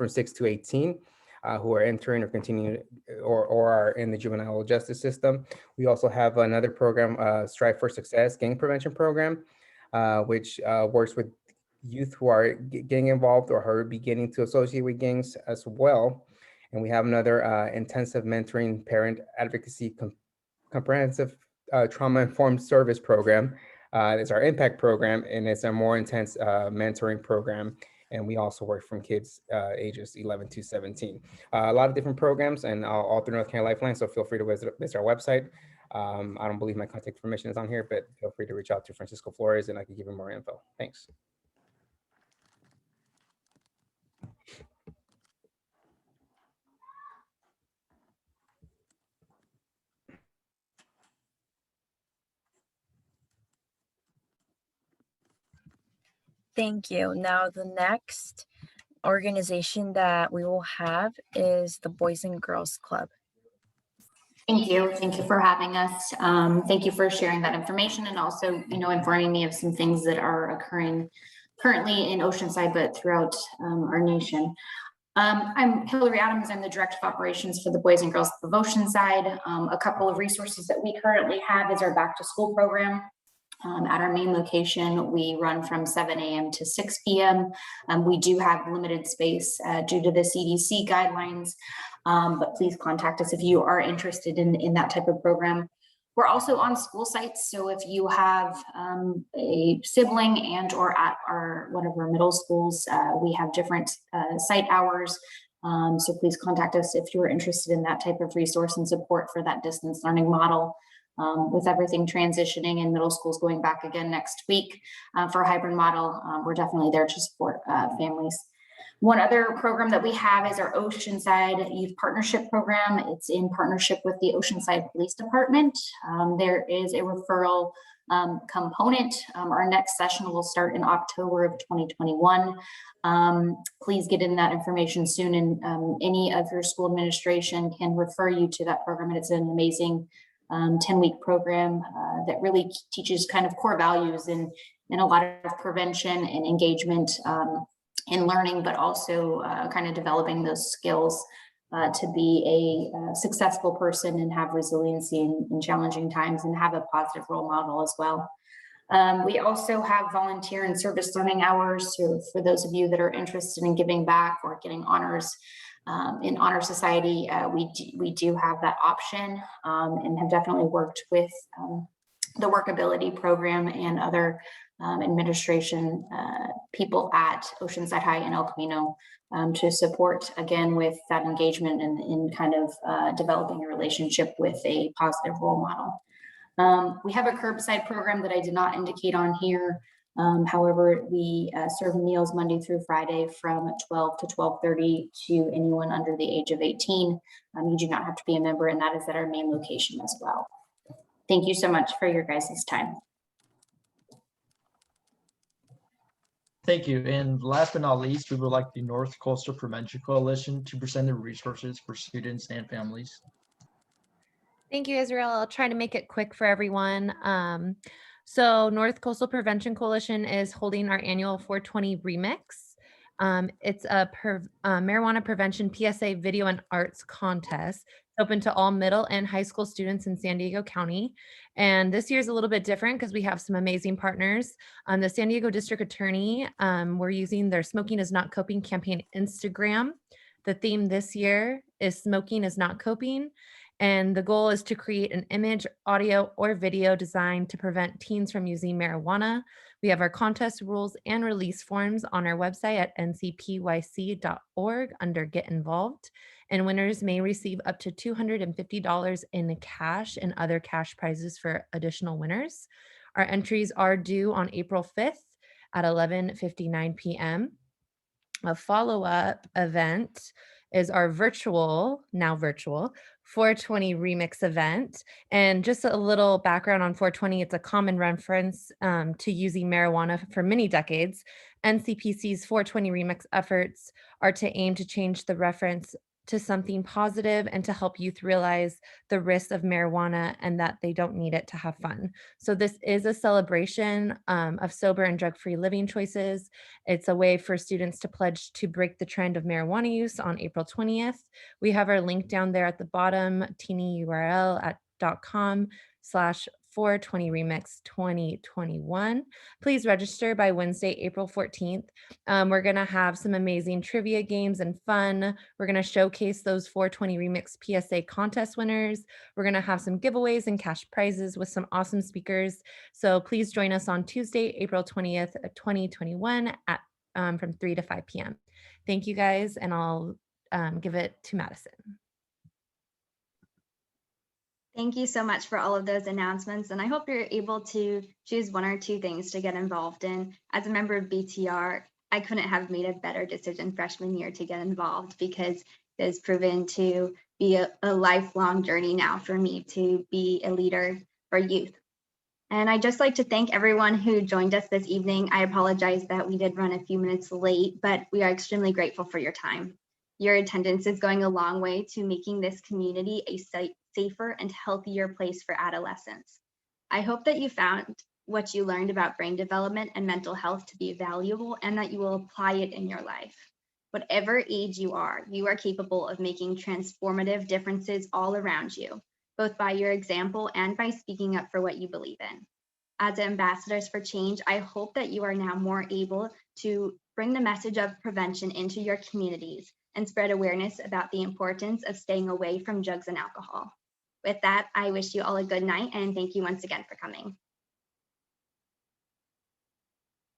6 to 18 who are entering or continuing or are in the juvenile justice system. We also have another program, Strive for Success gang prevention program, which works with youth who are gang involved or are beginning to associate with gangs as well. And we have another intensive mentoring parent advocacy comprehensive trauma-informed service program. It's our impact program, and it's a more intense mentoring program. And we also work from kids ages 11 to 17. A lot of different programs and all through North Carolina Lifeline, so feel free to visit our website. I don't believe my contact information is on here, but feel free to reach out to Francisco Flores and I can give you more info. Thanks. Thank you. Now, the next organization that we will have is the Boys and Girls Club. Thank you. Thank you for having us. Thank you for sharing that information and also, informing me of some things that are occurring currently in Oceanside, but throughout our nation. I'm Hillary Adams. I'm the Director of Operations for the Boys and Girls Club of Oceanside. A couple of resources that we currently have is our back to school program. At our main location, we run from 7 a.m. to 6 p.m. We do have limited space due to the CDC guidelines, but please contact us if you are interested in that type of program. We're also on school sites, so if you have a sibling and or at one of our middle schools, we have different site hours. So please contact us if you are interested in that type of resource and support for that distance learning model. with everything transitioning and middle schools going back again next week for a hybrid model, we're definitely there to support families. One other program that we have is our Oceanside Youth Partnership Program. It's in partnership with the Oceanside Police Department. There is a referral component. Our next session will start in October of 2021. Please get in that information soon, and any of your school administration can refer you to that program. And it's an amazing 10-week program that really teaches kind of core values and a lot of prevention and engagement in learning, but also kind of developing those skills to be a successful person and have resiliency in challenging times and have a positive role model as well. We also have volunteer and service learning hours. So for those of you that are interested in giving back or getting honors in Honor Society, we do have that option and have definitely worked with the Workability program and other administration people at Oceanside High and El Camino to support, again, with that engagement and in kind of developing a relationship with a positive role model. We have a curbside program that I did not indicate on here. However, we serve meals Monday through Friday from 12 to 12:30 to anyone under the age of 18. You do not have to be a member, and that is at our main location as well. Thank you so much for your guys' time. Thank you. And last but not least, we would like the North Coastal Prevention Coalition to present their resources for students and families. Thank you, Israel. I'll try to make it quick for everyone. So North Coastal Prevention Coalition is holding our annual 420 Remix. It's a marijuana prevention PSA video and arts contest. It's open to all middle and high school students in San Diego County. And this year is a little bit different because we have some amazing partners. The San Diego District Attorney, we're using their Smoking is Not Coping campaign Instagram. The theme this year is Smoking is Not Coping. And the goal is to create an image, audio, or video designed to prevent teens from using marijuana. We have our contest rules and release forms on our website at ncpyc.org under Get Involved. And winners may receive up to $250 in cash and other cash prizes for additional winners. Our entries are due on April 5th at 11:59 p.m. A follow-up event is our now virtual 420 Remix event. And just a little background on 420, it's a common reference to using marijuana for many decades. NCPC's 420 Remix efforts are to aim to change the reference to something positive and to help youth realize the risks of marijuana and that they don't need it to have fun. So this is a celebration of sober and drug-free living choices. It's a way for students to pledge to break the trend of marijuana use on April 20th. We have our link down there at the bottom, teeny URL at .com/420remix 2021. Please register by Wednesday, April 14th. We're going to have some amazing trivia games and fun. We're going to showcase those 420 Remix PSA contest winners. We're going to have some giveaways and cash prizes with some awesome speakers. So please join us on Tuesday, April 20th, 2021 at from 3 to 5 p.m. Thank you guys, and I'll give it to Madison. Thank you so much for all of those announcements, and I hope you're able to choose one or two things to get involved in. As a member of BTR, I couldn't have made a better decision freshman year to get involved because it has proven to be a lifelong journey now for me to be a leader for youth. And I'd just like to thank everyone who joined us this evening. I apologize that we did run a few minutes late, but we are extremely grateful for your time. Your attendance is going a long way to making this community a safer and healthier place for adolescents. I hope that you found what you learned about brain development and mental health to be valuable and that you will apply it in your life. Whatever age you are capable of making transformative differences all around you, both by your example and by speaking up for what you believe in. As ambassadors for change, I hope that you are now more able to bring the message of prevention into your communities and spread awareness about the importance of staying away from drugs and alcohol. With that, I wish you all a good night and thank you once again for coming.